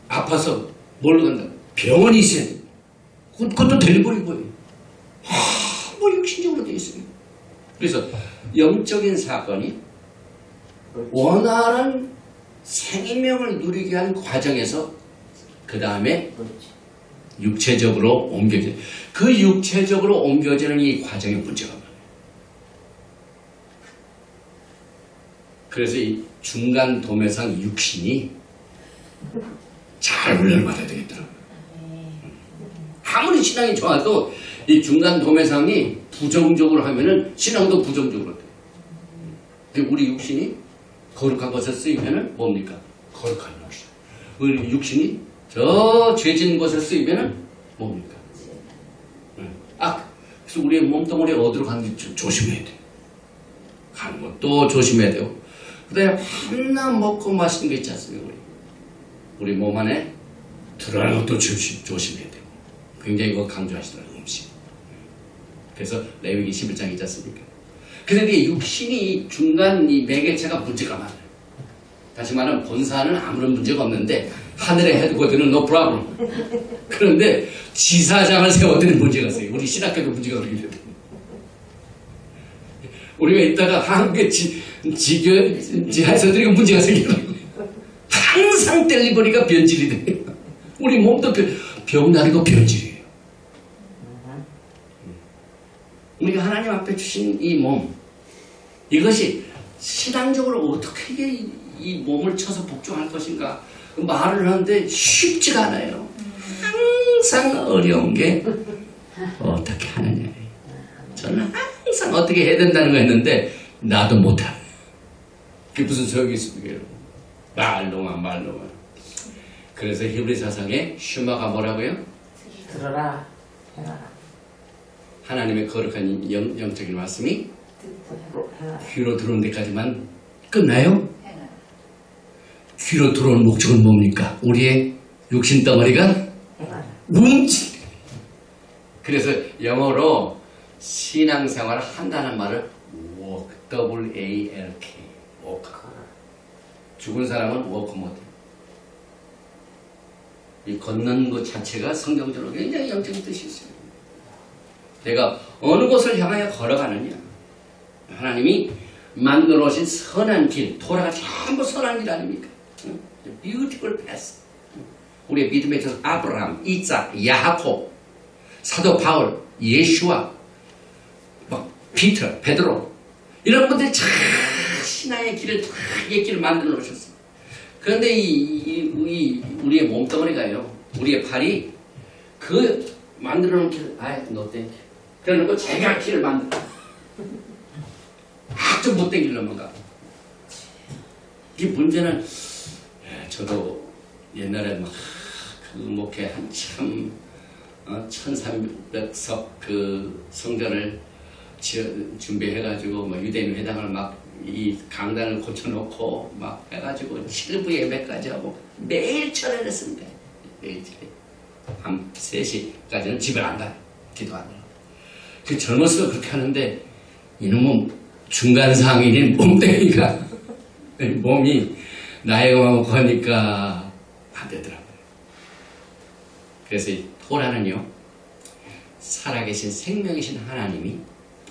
아파서 뭘로 간다? 병원이 있어야 돼. 그것도 델리버리 보여요. 뭐 육신적으로 되어 있어요. 그래서 영적인 사건이 원활한 생명을 누리게 한 과정에서 그 다음에 육체적으로 옮겨져. 그 육체적으로 옮겨지는 이 과정에 문제가 많아요. 그래서 이 중간 도매상 육신이 잘 훈련을 받아야 되겠더라고요. 아무리 신앙이 좋아도 이 중간 도매상이 부정적으로 하면은 신앙도 부정적으로 돼요. 우리 육신이 거룩한 것을 쓰이면은 뭡니까? 거룩한 것이. 우리 육신이 저 죄진 것을 쓰이면은 뭡니까? 그래서 우리의 몸뚱아리 어디로 가는지 조심해야 돼요. 가는 것도 조심해야 되고. 그 다음에 하나 먹고 마시는 게 있지 않습니까? 우리 몸 안에 들어가는 것도 조심해야 돼요. 굉장히 그거 강조하시더라고요, 음식. 그래서 레위기 11장 있지 않습니까? 그런데 육신이 중간 이 매개체가 문제가 많아요. 다시 말하면 본사는 아무런 문제가 없는데 하늘의 헤드코드는 no problem. 그런데 지사장을 세워드는 문제가 있어요. 우리 신학교도 문제가 그렇게 돼요. 우리가 있다가 한국의 지하에서 드리고 문제가 생기더라고요. 항상 델리버리가 변질이 돼요. 우리 몸도 병나리고 변질이에요. 우리가 하나님 앞에 주신 이 몸, 이것이 신앙적으로 어떻게 이 몸을 쳐서 복종할 것인가 말을 하는데 쉽지가 않아요. 항상 어려운 게 어떻게 하느냐. 저는 항상 어떻게 해야 된다는 거 했는데 나도 못하네. 그게 무슨 소용이 있습니까? 말로만. 그래서 히브리 사상에 슈마가 뭐라고요? 들어라, 행하라. 하나님의 거룩한 영적인 말씀이 행하라. 귀로 들어온 데까지만 끝나요? 귀로 들어온 목적은 뭡니까? 우리의 육신 덩어리가 움직. 그래서 영어로 신앙생활을 한다는 말을 walk, W-A-L-K, walk. 죽은 사람은 walk 못해. 이 걷는 것 자체가 성경적으로 굉장히 영적인 뜻이 있어요. 내가 어느 곳을 향하여 걸어가느냐. 하나님이 만들어 오신 선한 길, 토라가 전부 선한 길 아닙니까? Beautiful path. 우리의 믿음의 저 아브라함, 이삭, 야하코, 사도 바울, 예수와, 막 피터, 베드로 이런 분들이 참 신앙의 길을 다 길을 만들어 놓으셨어요. 그런데 우리의 몸덩어리가요, 우리의 팔이 그 만들어 놓은 길, no thank you. 그래 놓고 제가 길을 만들어. 아주 못된 길로 넘어가. 이 문제는 저도 옛날에 막 그 목회 한참 1300석 그 성전을 준비해가지고 뭐 유대인 회당을 막 이 강단을 고쳐놓고 막 해가지고 7부 예배까지 하고 매일 철회했습니다. 매일 철회. 밤 3시까지는 집을 안 가요. 기도 안 해요. 그 젊었을 때 그렇게 하는데 이놈은 중간 상인인 몸뚱이가 몸이 나이가 많고 하니까 안 되더라고요. 그래서 이 토라는요, 살아계신 생명이신 하나님이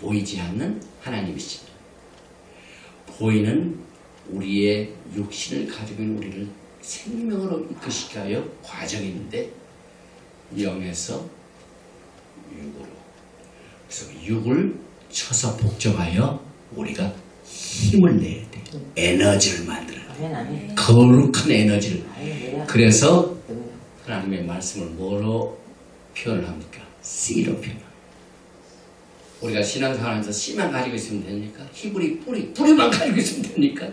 보이지 않는 하나님이십니다. 보이는 우리의 육신을 가지고 있는 우리를 생명으로 이끄시게 하여 과정이 있는데 0에서 6으로. 그래서 6을 쳐서 복종하여 우리가 힘을 내야 돼. 에너지를 만들어야 돼. 아멘, 아멘. 거룩한 에너지를. 할렐루야. 그래서 하나님의 말씀을 뭐로 표현을 합니까? 씨로 표현. 우리가 신앙생활하면서 씨만 가지고 있으면 됩니까? 히브리 뿌리만 가지고 있으면 됩니까?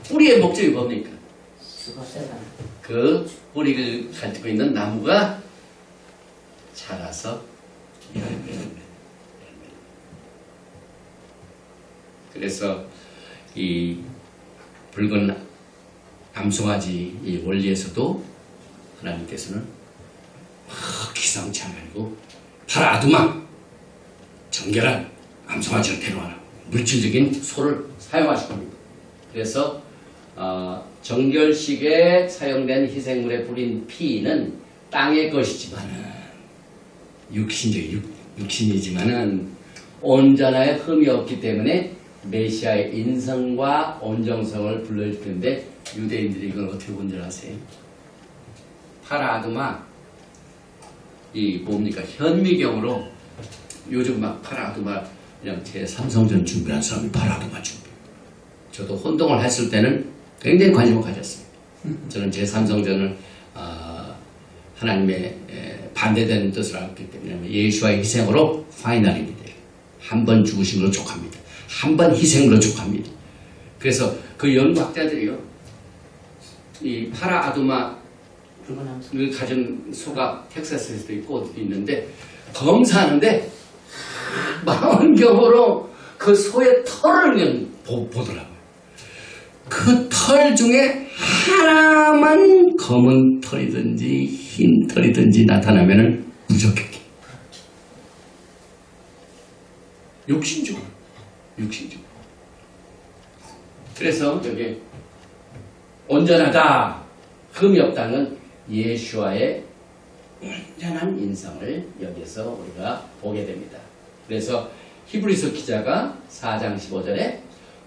뿌리의 목적이 뭡니까? 죽었어요. 그 뿌리를 가지고 있는 나무가 자라서 열매를 맺는. 그래서 이 붉은 암송아지 이 원리에서도 하나님께서는 기상치 않고 파라아두마 정결한 암송아지를 데려와라. 물질적인 소를 사용하실 겁니다. 그래서 정결식에 사용된 희생물에 뿌린 피는 땅의 것이지만은 육신이지만은 온전하여 흠이 없기 때문에 메시아의 인성과 온정성을 불러줄 텐데 유대인들이 이걸 어떻게 본 줄 아세요? 파라아두마 이 뭡니까? 현미경으로 요즘 막 파라아두마 그냥 제 삼성전 준비한 사람이 파라아두마 준비. 저도 혼동을 했을 때는 굉장히 관심을 가졌습니다. 저는 제 삼성전을 하나님의 반대되는 뜻을 알기 때문에 예수와의 희생으로 파이널입니다. 한 번 죽으신 걸로 족합니다. 한 번 희생으로 족합니다. 그래서 그 연구학자들이요, 이 파라아두마를 가진 소가 텍사스에서도 있고 어디도 있는데 검사하는데 망원경으로 그 소의 털을 그냥 보더라고요. 그 털 중에 하나만 검은 털이든지 흰 털이든지 나타나면은 무적했게. 육신적으로. 그래서 여기 온전하다, 흠이 없다는 예수와의 온전한 인성을 여기서 우리가 보게 됩니다. 그래서 히브리서 기자가 4장 15절에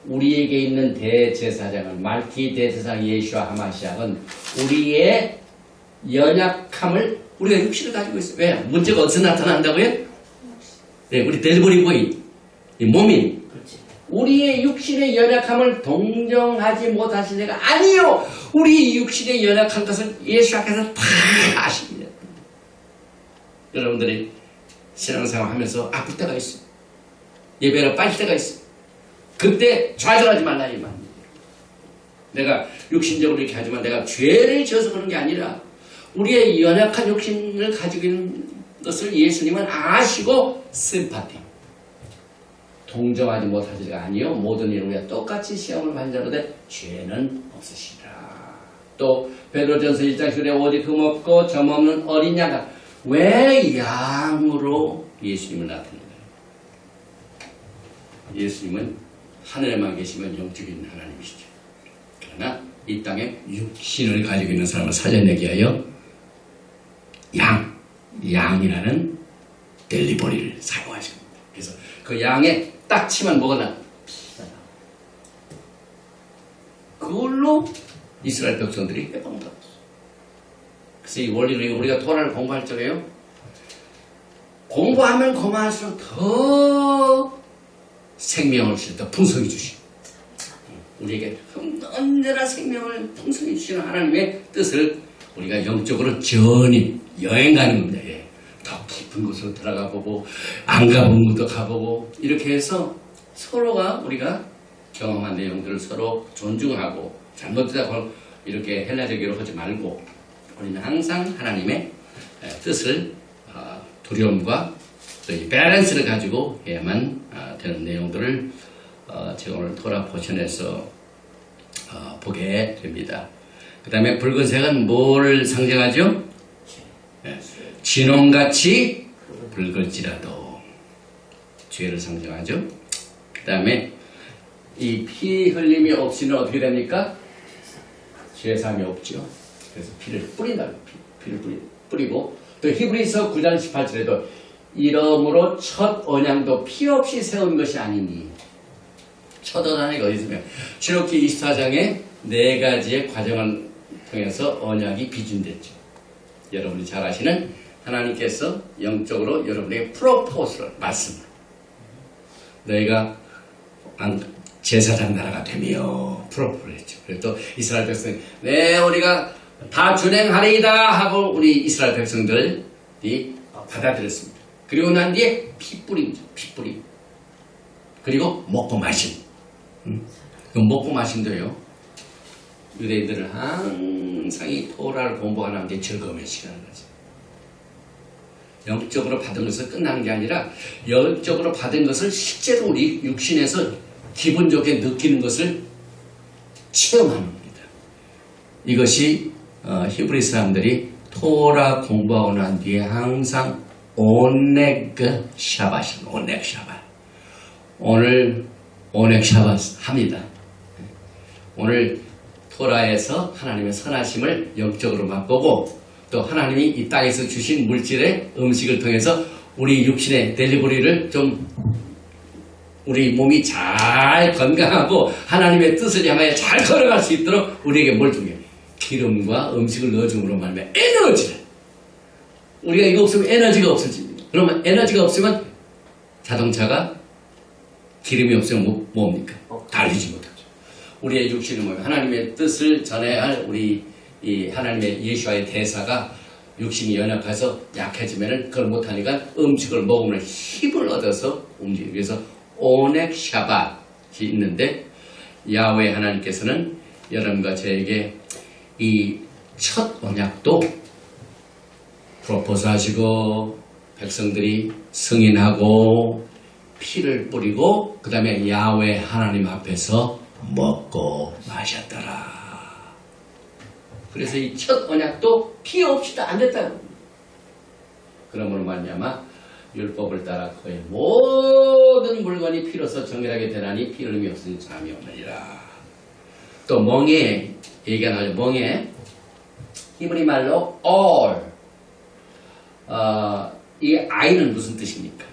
우리에게 있는 대제사장은 말기 대제사장 예수와 하마시아는 우리의 연약함을 우리가 육신을 가지고 있어요. 왜? 문제가 어디서 나타난다고요? 네, 우리 델버리보이 이 몸이 우리의 육신의 연약함을 동정하지 못하신 이가 아니요. 우리 육신의 연약한 것을 예수 앞에서 다 아십니다. 여러분들이 신앙생활 하면서 아플 때가 있어요. 예배로 빠질 때가 있어요. 그때 좌절하지 말라 이 말입니다. 내가 육신적으로 이렇게 하지만 내가 죄를 지어서 그런 게 아니라 우리의 연약한 육신을 가지고 있는 것을 예수님은 아시고 심파티 동정하지 못하지가 아니요 모든 일 우리가 똑같이 시험을 받는다는데 죄는 없으시라. 또 베드로전서 1장 10절에 오직 흠 없고 점 없는 어린 양가 왜 양으로 예수님을 나타내요? 예수님은 하늘에만 계시면 영적인 하나님이시죠. 그러나 이 땅에 육신을 가지고 있는 사람을 살려내기 위하여 양이라는 델리버리를 사용하십니다. 그래서 그 양에 딱 치면 뭐가 나? 피가 나. 그걸로 이스라엘 백성들이 해방받았어. 그래서 이 원리를 우리가 토라를 공부할 적에요. 공부하면 그만할수록 더 생명을 주실 때 풍성히 주시고 우리에게 언제나 생명을 풍성히 주시는 하나님의 뜻을 우리가 영적으로 전히 여행 가는 겁니다. 예. 더 깊은 곳으로 들어가 보고 안 가본 곳도 가보고 이렇게 해서 서로가 우리가 경험한 내용들을 서로 존중하고 잘못되다고 이렇게 헬라적으로 하지 말고 우리는 항상 하나님의 뜻을 두려움과 이 밸런스를 가지고 해야만 되는 내용들을 제가 오늘 토라 포션에서 보게 됩니다. 그 다음에 붉은색은 뭘 상징하죠? 진홍같이 붉을지라도 죄를 상징하죠. 그 다음에 이 피 흘림이 없이는 어떻게 됩니까? 죄사함이 없죠. 그래서 피를 뿌린다. 피를 뿌리고 또 히브리서 9장 18절에도 이러므로 첫 언약도 피 없이 세운 것이 아니니 첫 언약이 어디 있으면 출애굽기 24장에 4가지의 과정을 통해서 언약이 비준됐죠. 여러분이 잘 아시는 하나님께서 영적으로 여러분에게 프로포즈를 말씀. 너희가 제사장 나라가 되며 프로포를 했죠. 그리고 또 이스라엘 백성이 네 우리가 다 준행하리이다 하고 우리 이스라엘 백성들이 받아들였습니다. 그리고 난 뒤에 피 뿌림죠. 피 뿌림. 그리고 먹고 마심. 그 먹고 마심도요. 유대인들은 항상 이 토라를 공부하는 게 즐거움의 시간을 가져요. 영적으로 받은 것을 끝나는 게 아니라 영적으로 받은 것을 실제로 우리 육신에서 기분 좋게 느끼는 것을 체험하는 겁니다. 이것이 히브리 사람들이 토라 공부하고 난 뒤에 항상 오넥 샤밧입니다. 오넥 샤밧. 오늘 오넥 샤밧 합니다. 오늘 토라에서 하나님의 선하심을 영적으로 맛보고 또 하나님이 이 땅에서 주신 물질의 음식을 통해서 우리 육신의 델리버리를 좀 우리 몸이 잘 건강하고 하나님의 뜻을 향하여 잘 걸어갈 수 있도록 우리에게 뭘 주게? 기름과 음식을 넣어줌으로 말하면 에너지를. 우리가 이거 없으면 에너지가 없어집니다. 그러면 에너지가 없으면 자동차가 기름이 없으면 뭡니까? 달리지 못하죠. 우리의 육신은 뭐예요? 하나님의 뜻을 전해야 할 우리 이 하나님의 예수와의 대사가 육신이 연약해서 약해지면은 그걸 못하니까 음식을 먹으면 힘을 얻어서 움직여요. 그래서 오넥 샤밧이 있는데 야훼 하나님께서는 여러분과 저에게 이 첫 언약도 프로포즈 하시고 백성들이 승인하고 피를 뿌리고 그 다음에 야훼 하나님 앞에서 먹고 마셨더라. 그래서 이 첫 언약도 피 없이도 안 됐다고. 그러므로 말미암아 율법을 따라 그의 모든 물건이 피로서 정결하게 되나니 피 흘림이 없으니 잠이 없느니라. 또 멍에 얘기가 나와요. 멍에 히브리 말로 all. 이 아이는 무슨 뜻입니까?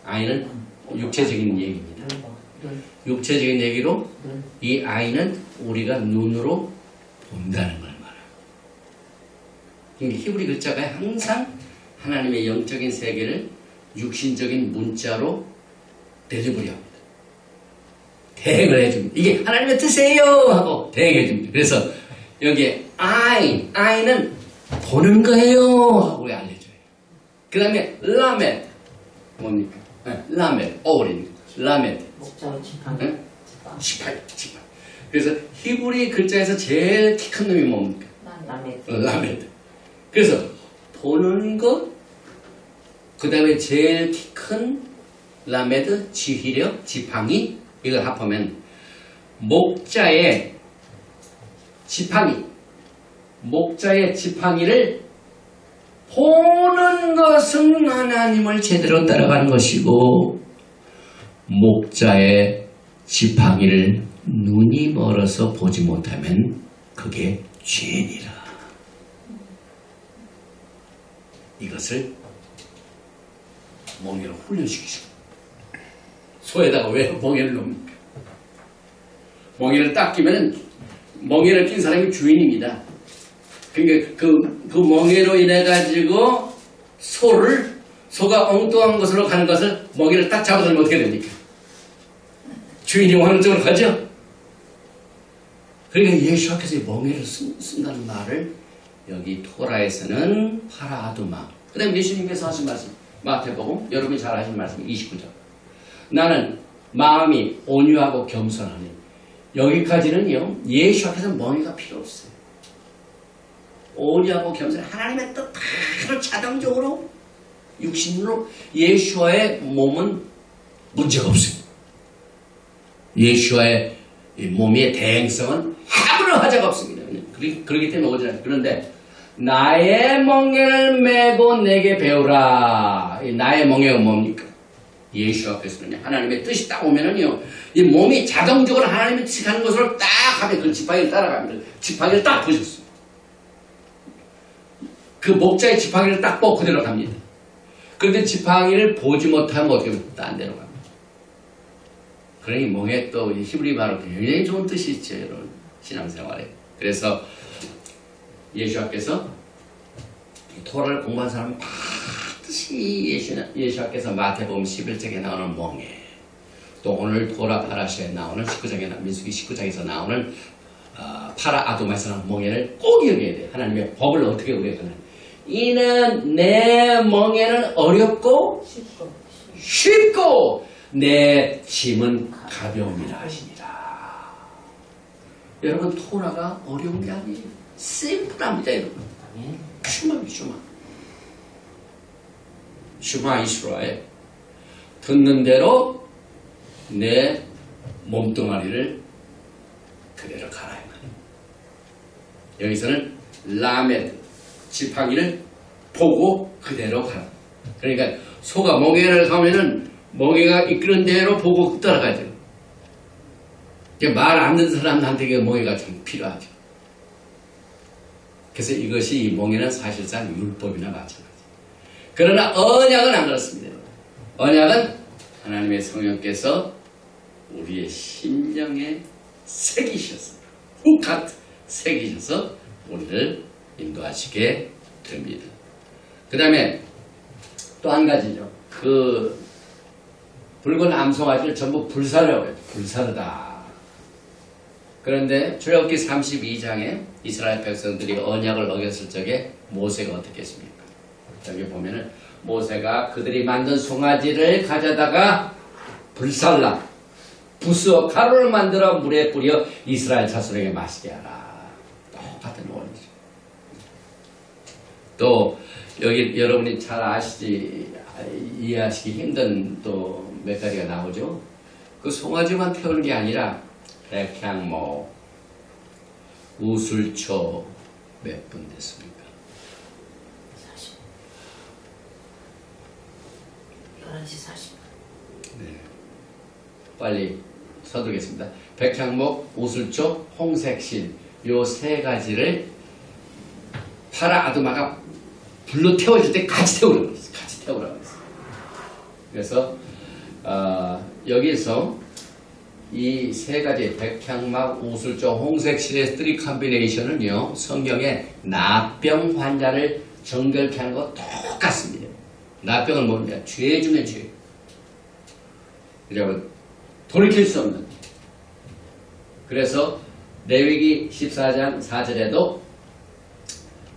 아이는 육체적인 얘기입니다. 육체적인 얘기로 이 아이는 우리가 눈으로 본다는 걸 말해요. 히브리 글자가 항상 하나님의 영적인 세계를 육신적인 문자로 델리버리합니다. 대행을 해줍니다. 이게 하나님의 뜻이에요 하고 대행해줍니다. 그래서 여기에 아이는 보는 거예요 하고 알려줘요. 그 다음에 라멧 뭡니까? 라멧 어울입니다. 라멧 목자로 지팡이. 네? 지팡이. 그래서 히브리 글자에서 제일 키 큰 놈이 뭡니까? 라멧. 그래서 보는 것, 그 다음에 제일 키 큰 라메드, 지휘력, 지팡이, 이걸 합하면 목자의 지팡이를 보는 것은 하나님을 제대로 따라가는 것이고 목자의 지팡이를 눈이 멀어서 보지 못하면 그게 죄니라. 이것을 멍에로 훈련시키시고 소에다가 왜 멍에를 놓습니까? 멍에를 딱 끼면 멍에를 낀 사람이 주인입니다. 그러니까 그 멍에로 인해 가지고 소가 엉뚱한 곳으로 가는 것을 멍에를 딱 잡아들면 어떻게 됩니까? 주인이 원하는 쪽으로 가죠. 그러니까 예수께서 멍에를 쓴다는 말을 여기 토라에서는 파라아두마. 그 다음에 예수님께서 하신 말씀 마태복음 여러분이 잘 아시는 말씀 29절. 나는 마음이 온유하고 겸손하니. 여기까지는요 예수 앞에서 멍에가 필요 없어요. 온유하고 겸손해 하나님의 뜻 바로 자동적으로 육신으로 예수와의 몸은 문제가 없습니다. 예수와의 몸의 대행성은 아무런 하자가 없습니다. 그렇기 때문에 오지 않아요. 그런데 나의 멍에를 메고 내게 배우라. 나의 멍에가 뭡니까? 예수 앞에서는 하나님의 뜻이 딱 오면은요 이 몸이 자동적으로 하나님의 뜻이 가는 곳으로 딱 하면 그 지팡이를 따라갑니다. 지팡이를 딱 보셨어요. 그 목자의 지팡이를 딱 보고 그대로 갑니다. 그런데 지팡이를 보지 못하면 어떻게 됩니까? 딴 데로 갑니다. 그러니 멍에 또 히브리 말로 굉장히 좋은 뜻이 있죠, 여러분. 신앙생활에. 그래서 예수 앞에서 토라를 공부한 사람은 반드시 예수 앞에서 마태복음 11장에 나오는 멍에 또 오늘 토라 파라시에 나오는 19장에 민수기 19장에서 나오는 파라 아두마에서는 멍에를 꼭 기억해야 돼. 하나님의 법을 어떻게 우리가 하는. 이는 내 멍에는 어렵고 쉽고 내 짐은 가벼움이라 하시니라. 여러분 토라가 어려운 게 아니에요. 심플합니다 여러분. 슈마 슈마 이스라엘 듣는 대로 내 몸뚱아리를 그대로 가라. 여기서는 라메드 지팡이를 보고 그대로 가라. 그러니까 소가 멍에를 가면은 멍에가 이끄는 대로 보고 따라가야 돼요. 말 안 듣는 사람한테 멍에가 좀 필요하죠. 그래서 이것이 이 멍에는 사실상 율법이나 마찬가지. 그러나 언약은 안 그렇습니다. 언약은 하나님의 성령께서 우리의 심령에 새기셔서 훅 새기셔서 우리를 인도하시게 됩니다. 그 다음에 또 한 가지죠. 그 붉은 암송아지를 전부 불사라고 해요. 불사르다. 그런데 출애굽기 32장에 이스라엘 백성들이 언약을 어겼을 적에 모세가 어떻게 했습니까? 여기 보면은 모세가 그들이 만든 송아지를 가져다가 불살라 부수어 가루를 만들어 물에 뿌려 이스라엘 자손에게 마시게 하라. 똑같은 원리죠. 또 여기 여러분이 잘 아시지 이해하시기 힘든 또 몇 가지가 나오죠. 그 송아지만 태우는 게 아니라 백향목, 우술초 몇 분 됐습니까? 11시 40분. 네. 빨리 서두르겠습니다. 백향목, 우술초, 홍색실 요 세 가지를 파라 아두마가 불로 태워줄 때 같이 태우라고 했어요. 같이 태우라고 했어요. 그래서 여기서 이 세 가지 백향막, 우술조, 홍색실의 3 컴비네이션은요 성경에 납병 환자를 정결케 하는 거 똑같습니다. 납병은 뭡니까? 죄 중에 죄. 여러분 돌이킬 수 없는. 그래서 레위기 14장 4절에도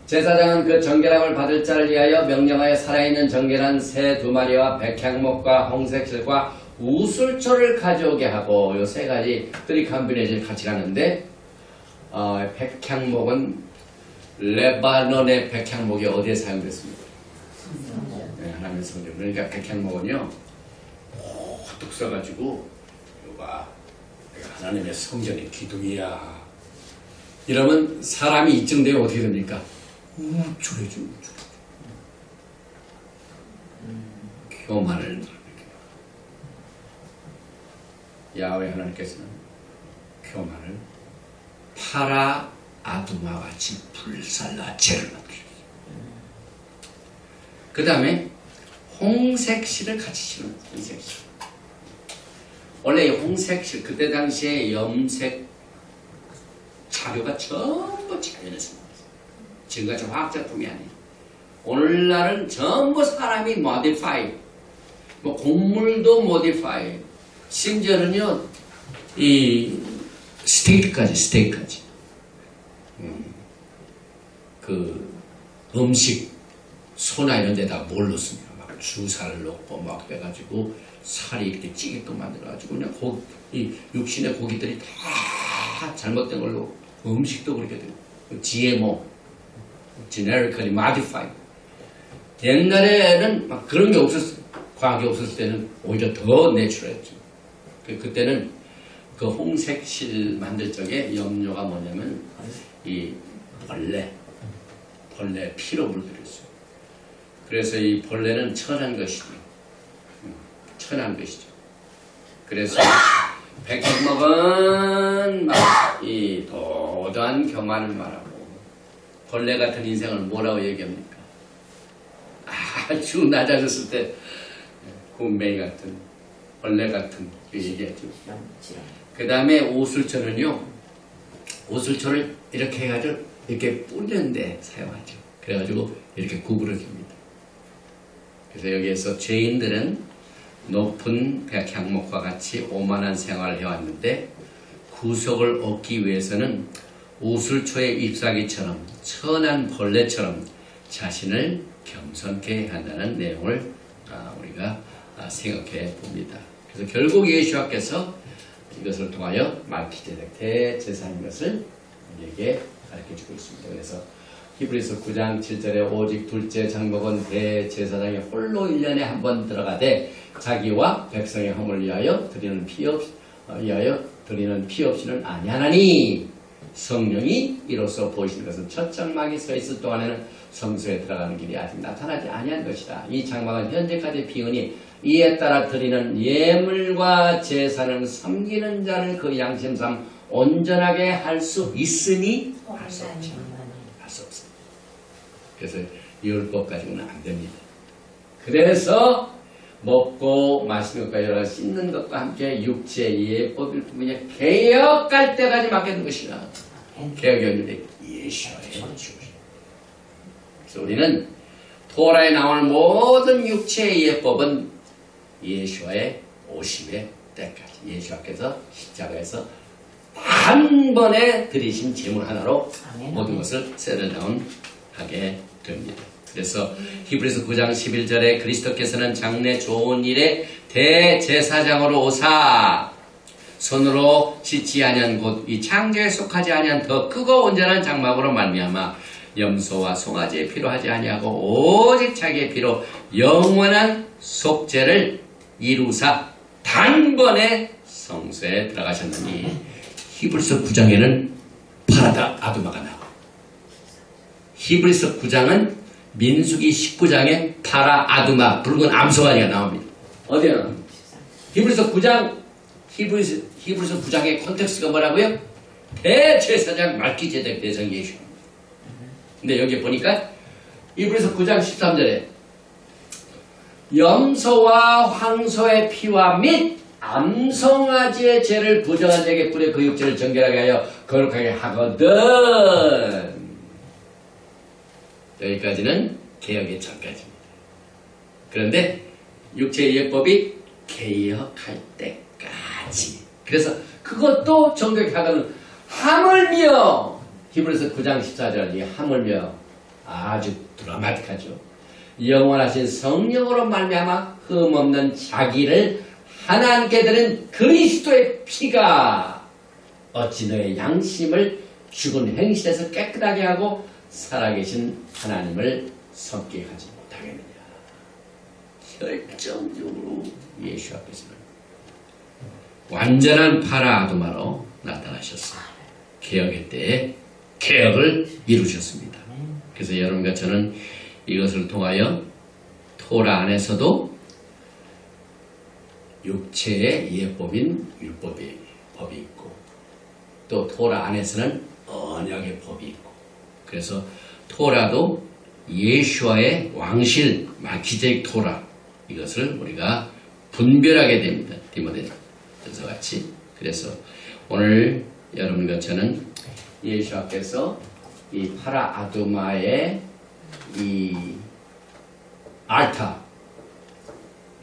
제사장은 그 정결함을 받을 자를 위하여 명령하여 살아있는 정결한 새 2마리와 백향목과 홍색실과 우술초를 가져오게 하고 요 세 가지 3 컴비네이션을 같이 가는데 백향목은 레바논의 백향목이 어디에 사용됐습니까? 네, 하나님의 성전. 그러니까 백향목은요 뚝 써가지고 요가 하나님의 성전의 기둥이야. 이러면 사람이 입증되면 어떻게 됩니까? 우쭐해져. 교만을 야훼 하나님께서는 교만을 파라 아두마 같이 불살라 죄를 만드셨어요. 그 다음에 홍색실을 같이 심은 홍색실. 원래 이 홍색실 그때 당시에 염색 자료가 전부 자연에서 지금같이 화학제품이 아니에요. 오늘날은 전부 사람이 모디파이, 뭐 곡물도 모디파이, 심지어는요 이 스테이크까지 그 음식 소나 이런 데다 뭘 넣습니까? 막 주사를 넣고 막 빼가지고 살이 이렇게 찌게끔 만들어가지고 그냥 이 육신의 고기들이 다 잘못된 걸로 음식도 그렇게 되고 GMO generically modified. 옛날에는 막 그런 게 없었어요. 과학이 없었을 때는 오히려 더 내추럴했죠. 그때는 그 홍색실 만들 적에 염료가 뭐냐면 이 벌레 피로 물들였어요. 그래서 이 벌레는 천한 것이죠. 천한 것이죠. 그래서 백향목은 막 이 도도한 교만을 말하고 벌레 같은 인생을 뭐라고 얘기합니까? 아주 낮아졌을 때 곰맹이 같은 벌레 같은 얘기하죠. 그 다음에 오술초는요, 오술초를 이렇게 해가지고 이렇게 뿌리는데 사용하죠. 그래가지고 이렇게 구부러집니다. 그래서 여기에서 죄인들은 높은 백향목과 같이 오만한 생활을 해왔는데 구속을 얻기 위해서는 우슬초의 잎사귀처럼 천한 벌레처럼 자신을 겸손케 해야 한다는 내용을 우리가 생각해 봅니다. 그래서 결국 예수님께서 이것을 통하여 말기제덱 대제사장인 것을 우리에게 가르쳐주고 있습니다. 그래서 히브리서 9장 7절에 오직 둘째 장막은 대제사장이 홀로 1년에 한 번 들어가되 자기와 백성의 허물을 위하여 드리는 피 없이는 아니하나니 성령이 이로써 보이시는 것은 첫 장막이 서 있을 동안에는 성소에 들어가는 길이 아직 나타나지 아니한 것이다. 이 장막은 현재까지 비으니 이에 따라 드리는 예물과 제사는 섬기는 자를 그 양심상 온전하게 할 수 있으니 할 수 없다. 할 수 없습니다. 그래서 율법 가지고는 안 됩니다. 그래서 먹고 마시는 것과 여러 가지 씻는 것과 함께 육체의 예법일 뿐이냐 개혁할 때까지 맡겨둔 것이라. 개혁연율의 예수의 주시. 그래서 우리는 토라에 나오는 모든 육체의 예법은 예수와의 오심의 때까지 예수께서 십자가에서 단번에 드리신 제물 하나로 모든 것을 세틀다운 하게 됩니다. 그래서 히브리서 9장 11절에 그리스도께서는 장래 좋은 일에 대제사장으로 오사 손으로 짓지 아니한 곧 이 창조에 속하지 아니한 더 크고 온전한 장막으로 말미암아 염소와 송아지의 피로 하지 아니하고 오직 자기의 피로 영원한 속죄를 이루사 단번에 성소에 들어가셨느니 히브리서 9장에는 파라다 아두마가 나와. 히브리서 9장은 민수기 19장에 파라 아두마 붉은 암소가지가 나옵니다. 어디에 나옵니까? 히브리서 9장의 콘텍스트가 뭐라고요? 대제사장 말기제덱 대성 예수. 근데 여기 보니까 히브리서 9장 13절에 염소와 황소의 피와 및 암송아지의 죄를 부정한 자에게 뿌려 그 육체를 정결하게 하여 거룩하게 하거든. 여기까지는 개혁의 전까지입니다. 그런데 육체의 예법이 개혁할 때까지. 그래서 그것도 정결하게 하거든. 하물며 히브리서 9장 14절 이 하물며 아주 드라마틱하죠. 영원하신 성령으로 말미암아 흠없는 자기를 하나님께 드린 그리스도의 피가 어찌 너의 양심을 죽은 행실에서 깨끗하게 하고 살아계신 하나님을 섬기하지 못하겠느냐. 결정적으로 예수 앞에서는 완전한 파라아두마로 나타나셨어요. 개혁의 때에 개혁을 이루셨습니다. 그래서 여러분과 저는 이것을 통하여 토라 안에서도 육체의 예법인 율법의 법이 있고 또 토라 안에서는 언약의 법이 있고 그래서 토라도 예수와의 왕실 말기제덱 토라 이것을 우리가 분별하게 됩니다. 디모데전서 같이. 그래서 오늘 여러분과 저는 예수께서 이 파라 아두마의 이 알타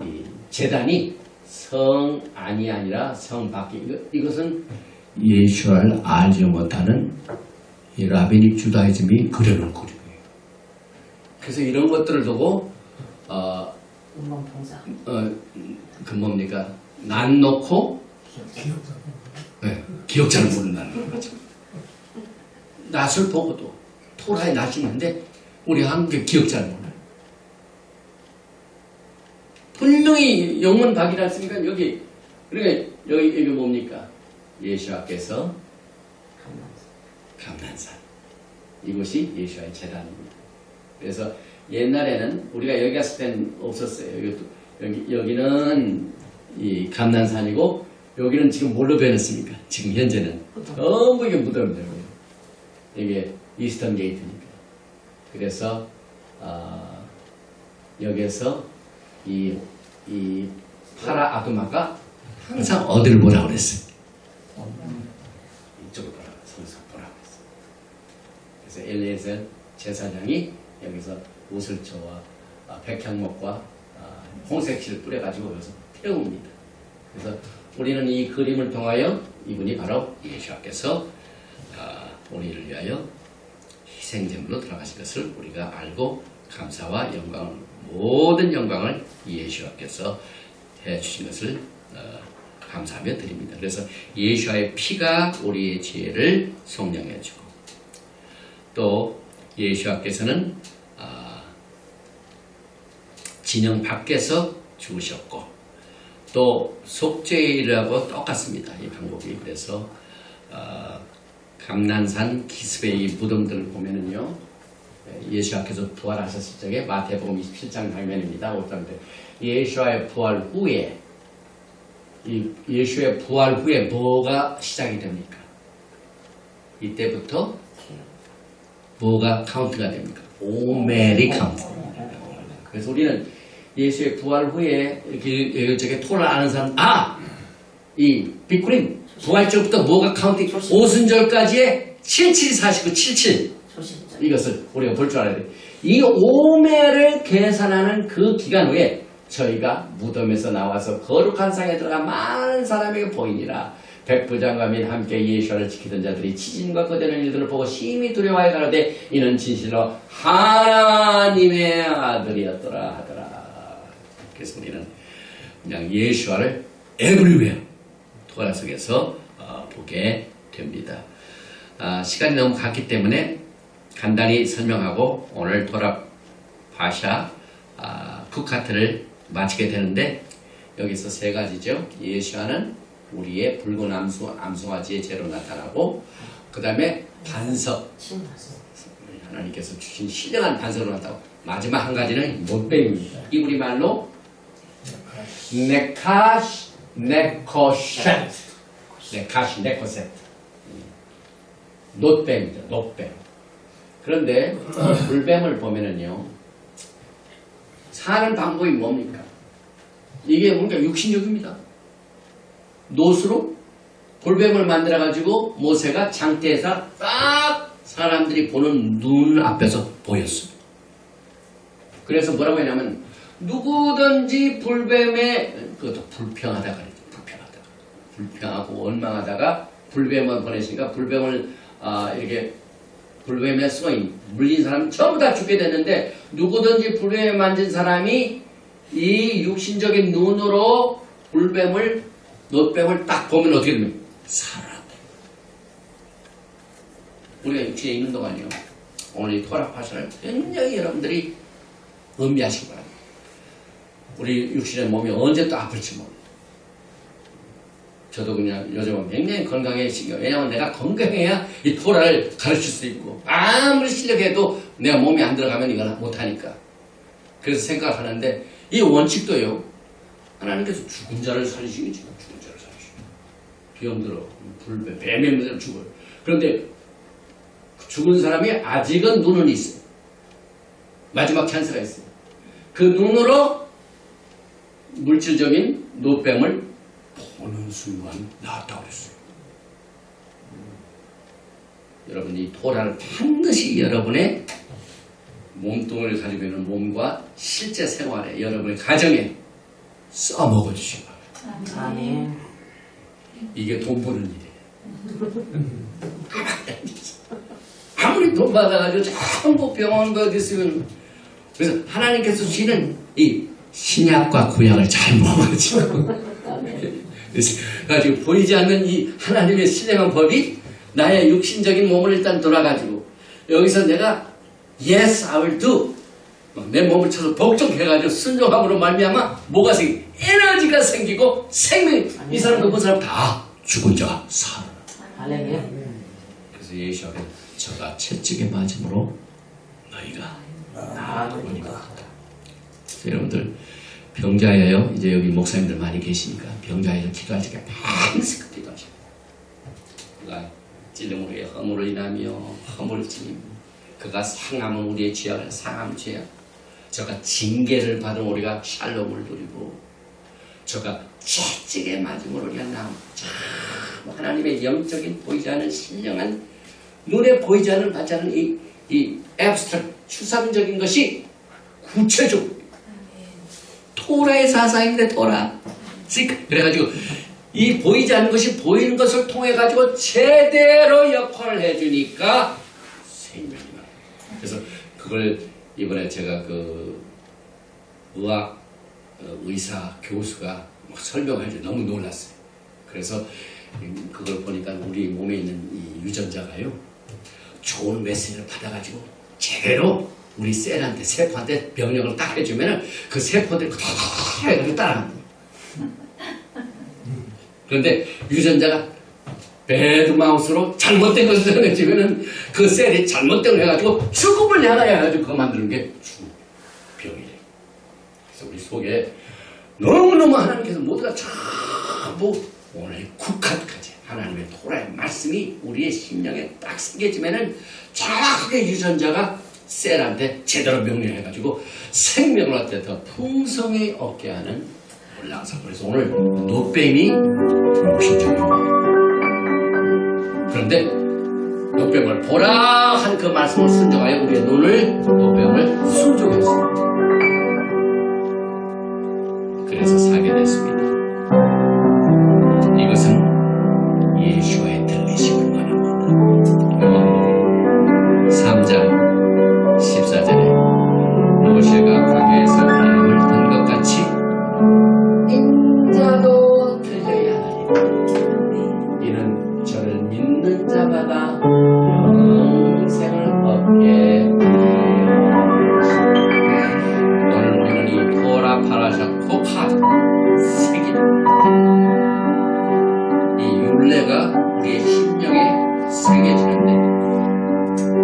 이 제단이 성안이 아니라 성밖에 이것은 예수를 알지 못하는 이 라비닉 주다이즘이 그려놓은 그림이에요. 그래서 이런 것들을 두고 그 뭡니까 난 놓고 기억자를 모른다는 거죠. 낫을 보고도 토라에 낫이 있는데 우리 한국에 기억자를 몰라요. 분명히 영문박이라 했으니까 여기 그러니까 여기 뭡니까 예수께서 감난산 이곳이 예수의 제단입니다. 그래서 옛날에는 우리가 여기 갔을 때는 없었어요. 여기는 이 감난산이고 여기는 지금 뭘로 변했습니까? 지금 현재는 전부 이게 무덤이에요. 이게 이스턴 게이트니까. 그래서 여기에서 이 파라 아두마가 항상 어디를 보라고 그랬어요? 이쪽을 보라고 성서 보라고 그랬어요. 그래서 엘리에셀 제사장이 여기서 우슬초와 백향목과 홍색실을 뿌려가지고 여기서 태웁니다. 그래서 우리는 이 그림을 통하여 이분이 바로 예수께서 우리를 위하여 희생제물로 돌아가신 것을 우리가 알고 감사와 영광을, 모든 영광을 예수께서 해주신 것을 감사하며 드립니다. 그래서 예수의 피가 우리의 죄를 속량해주고, 또 예수께서는 진영 밖에서 죽으셨고, 또 속죄일하고 똑같습니다. 이 방법이. 그래서 감난산 기스베이 무덤들을 보면은요, 예수께서 부활하셨을 적에 마태복음 27장 장면입니다. 어떤데 예수의 부활 후에, 이 예수의 부활 후에 뭐가 시작이 됩니까? 이때부터 뭐가 카운트가 됩니까? 오멜이 카운트. 그래서 우리는 예수의 부활 후에 이렇게 저게 토를 아는 사람, 이 비쿠린 부활절부터 뭐가 카운팅, 오순절까지의 7749 77 이것을 우리가 볼 줄 알아야 돼. 이 오멜을 계산하는 그 기간 후에 저희가 무덤에서 나와서 거룩한 상에 들어가 많은 사람에게 보이니라. 백부장과 및 함께 예수를 지키던 자들이 지진과 거대한 일들을 보고 심히 두려워하여 가로되 이는 진실로 하나님의 아들이었더라 하더라. 그래서 우리는 그냥 예수와를 에브리웨어 토라 속에서 보게 됩니다. 시간이 너무 갔기 때문에 간단히 설명하고 오늘 토라 파샤 쿠카트를 마치게 되는데, 여기서 세 가지죠. 예수와는 우리의 붉은 암송아지의 죄로 나타나고, 그 다음에 반석, 하나님께서 주신 신령한 반석으로 나타나고, 마지막 한 가지는 못뱀입니다. 이 우리말로 네코셋, 놋뱀이죠. 놋뱀. 그런데 불뱀을 보면은요, 사는 방법이 뭡니까? 이게 뭔가 육신적입니다. 놋으로 돌뱀을 만들어가지고 모세가 장대에서 딱 사람들이 보는 눈 앞에서 보였어요. 그래서 뭐라고 했냐면, 누구든지 불뱀에, 그것도 불평하다가 그랬죠. 불평하고 원망하다가 불뱀을 보내시니까 불뱀을 이렇게 불뱀에 물린 사람 전부 다 죽게 됐는데, 누구든지 불뱀에 만진 사람이 이 육신적인 눈으로 놋뱀을 딱 보면 어떻게 됩니까? 살아난다. 우리가 육신에 있는 동안요, 오늘 이 토라 파샤를 굉장히 여러분들이 음미하시기 바랍니다. 우리 육신의 몸이 언제 또 아플지 모릅니다. 저도 그냥 요즘은 굉장히 건강해지고, 왜냐하면 내가 건강해야 이 토라를 가르칠 수 있고, 아무리 실력해도 내가 몸이 안 들어가면 이걸 못하니까. 그래서 생각하는데, 이 원칙도요, 하나님께서 죽은 자를 살리시겠지만 죽은 자를 살리시고, 병들어, 불뱀, 뱀에 물려 죽어요. 그런데 죽은 사람이 아직은 눈은 있어요. 마지막 찬스가 있어요. 그 눈으로 물질적인 놋뱀을 보는 순간 나왔다고 그랬어요. 여러분, 이 토라를 반드시 여러분의 몸뚱아리를 가지고 있는 몸과 실제 생활에, 여러분의 가정에 써먹어 주시기 바랍니다. 아멘. 이게 돈 버는 일이에요. 아무리 돈 받아가지고 전부 병원 어디 있으면, 그래서 하나님께서 주시는 이 신약과 구약을 잘 먹어가지고 그래서 보이지 않는 이 하나님의 신령한 법이 나의 육신적인 몸을 일단 돌아가지고, 여기서 내가 Yes, I will do, 내 몸을 쳐서 복종해가지고 순종함으로 말미암아 뭐가 생기? 에너지가 생기고 생명. 이 사람도 그 사람 다 죽은 자가 살아. 할렐루야. 그래서 예수가 저가 채찍에 맞음으로 너희가 나아오니까. 여러분들 병자예요. 이제 여기 목사님들 많이 계시니까 병자예요. 기도할 적에 밤새 기도하셔요. 그가 찔림으로 허물을 인하며 허물을 찔림. 그가 상함은 우리의 죄악을 상함 죄악. 저가 징계를 받은 우리가 샬롬을 누리고, 저가 채찍에 맞음으로 우리가 나음. 하나님의 영적인 보이지 않은 신령한, 눈에 보이지 않은 받지 않은 이 앱스트랙트 추상적인 것이 구체적으로 토라의 사상인데, 토라 그래가지고 이 보이지 않는 것이 보이는 것을 통해 가지고 제대로 역할을 해주니까 생명이 나요. 그래서 그걸 이번에 제가 그 의학 의사 교수가 막 설명을 해줘 너무 놀랐어요. 그래서 그걸 보니까 우리 몸에 있는 이 유전자가요 좋은 메시지를 받아가지고 제대로 우리 셀한테 세포한테 명령을 딱 해주면은 그 세포들이 그렇게 따라갑니다. 그런데 유전자가 배드마우스로 잘못된 것을 전해주면은 그 셀이 잘못된 걸 해가지고 죽음을 향하여 해가지고 그거 만드는 게 병이래요. 그래서 우리 속에 너무너무 하나님께서 모두가 전부 오늘 국한까지 하나님의 토라의 말씀이 우리의 심령에 딱 새겨지면은 정확하게 유전자가 셀한테 제대로 명령해가지고 생명을 어때 더 풍성히 얻게 하는 올라가서 그래서 오늘 노뱀이 무신적입니다. 그런데 노뱀을 보라 한 그 말씀을 순종하여 우리의 눈을 노뱀을 순종했습니다. 그래서 사게 됐습니다. 이것은 예수와의 들리심을 말합니다. 요한복음 3장 14절에 모세가 광야에서 기름을 든 것 같이 인자도 들려야 하리라. 이는 저를 믿는 자마다 영생을 얻게 오늘 우리는 이 토라 파라샤 코파 색이다. 이 율례가 우리의 심령에 새겨지는데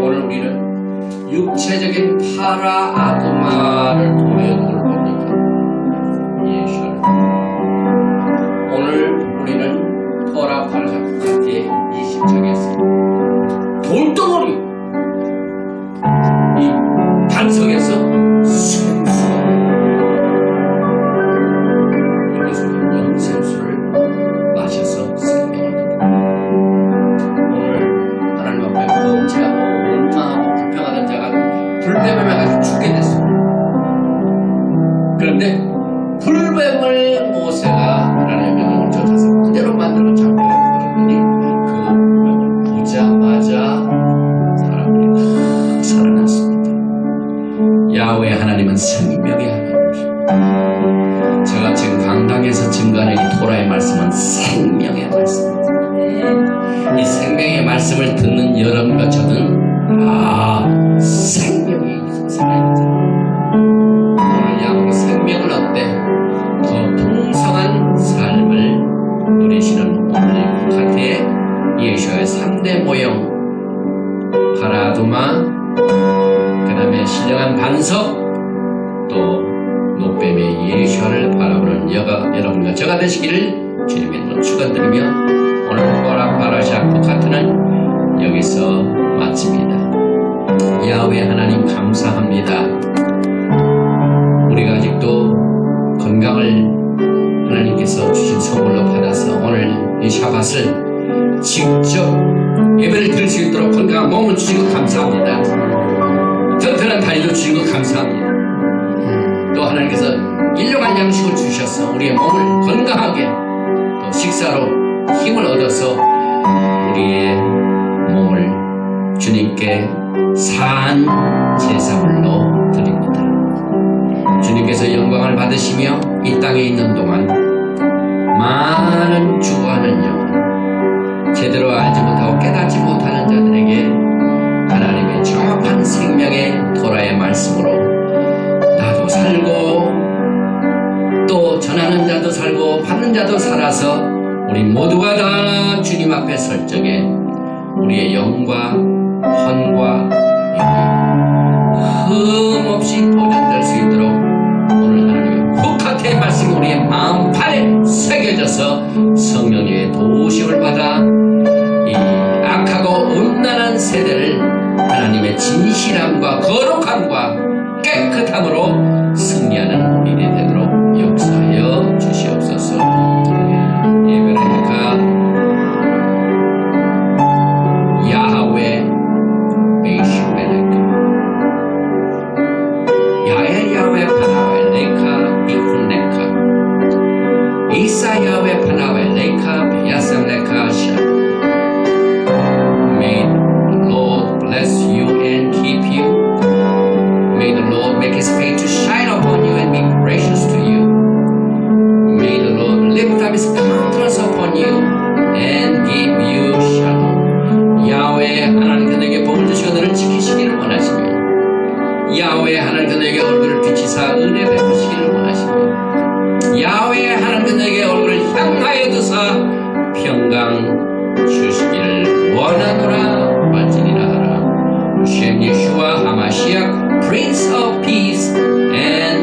오늘 우리는 육체적인 파라 아드마를 통해 누굴 봅니까? 예수를. 오늘 우리는 토라 파라샤 코파티의 20장에서 돌덩어리 이 반석에서 생수가 이것은 영생수를 마셔서 생명을 얻는다. 오늘 하나님 앞에 범죄하고 원망하고 불평하던 자가 불뱀을 맞아서 죽게 됐습니다. 그런데 불뱀을 모세가 하나님의 명령을 쫓아서 그대로 만들어 잡고 그랬더니 그 불뱀을 보자마자 사람들이 다 살아났습니다. 야훼 하나님은 생명의 하나님이십니다. 제가 지금 강당에서 증거하는 이 토라의 말씀은 생명의 말씀입니다. 이 생명의 말씀을 듣는 여러분과 저는 생명이 있어 살아있다. 오늘 양으로 생명을 얻되 더 풍성한 삶을 누리시는 오늘 국한테의 예수의 3대 모형 파라두마 그 다음에 신령한 반석 또 노뱀의 예수를 바라보는 여러분과 저가 되시기를 주님의 이름으로 축원드리며 오늘 토라 파라샤 코카트는 여기서 마칩니다. 야훼 하나님 감사합니다. 우리가 아직도 건강을 하나님께서 주신 선물로 받아서 오늘 이 샤밧을 직접 예배를 드릴 수 있도록 건강한 몸을 주신 것 감사합니다. 튼튼한 다리도 주신 것 감사합니다. 또 하나님께서 일용할 양식을 주셔서 우리의 몸을 건강하게 또 식사로 힘을 얻어서 우리의 몸을 주님께 산 제사물로 드립니다. 주님께서 영광을 받으시며 이 땅에 있는 동안 많은 주구하는 영혼 제대로 알지 못하고 깨닫지 못하는 자들에게 하나님의 정확한 생명의 토라의 말씀으로 나도 살고 또 전하는 자도 살고 받는 자도 살아서 우리 모두가 다 주님 앞에 설 적에 우리의 영과 헌과 영이 흠없이 보존될 수 있도록 오늘 하나님의 코카트의 말씀이 우리의 마음판에 새겨져서 성령의 도우심을 받아 이 악하고 음란한 세대를 하나님의 진실함과 거룩함과 깨끗함으로 승리하는 우리들이 되도록 역사하여 주시옵소서. 예배가 야훼 메이슈메네카 야훼 파라웨 레카 비쿤네카 이사 make his face to shine upon you and be gracious to you. May the Lord lift up his countenance upon you and give you shalom. 야훼 하나님께 너에게 복을 주시고 너를 지키시기를 원하시며 야훼 하나님께 너에게 얼굴을 비치사 은혜 베푸시기를 원하시며 야훼 하나님께 너에게 얼굴을 향하여 두사 평강 주시기를 원하노라 말지니라 하라. 셴 예슈아 하마시아 Prince of Peace and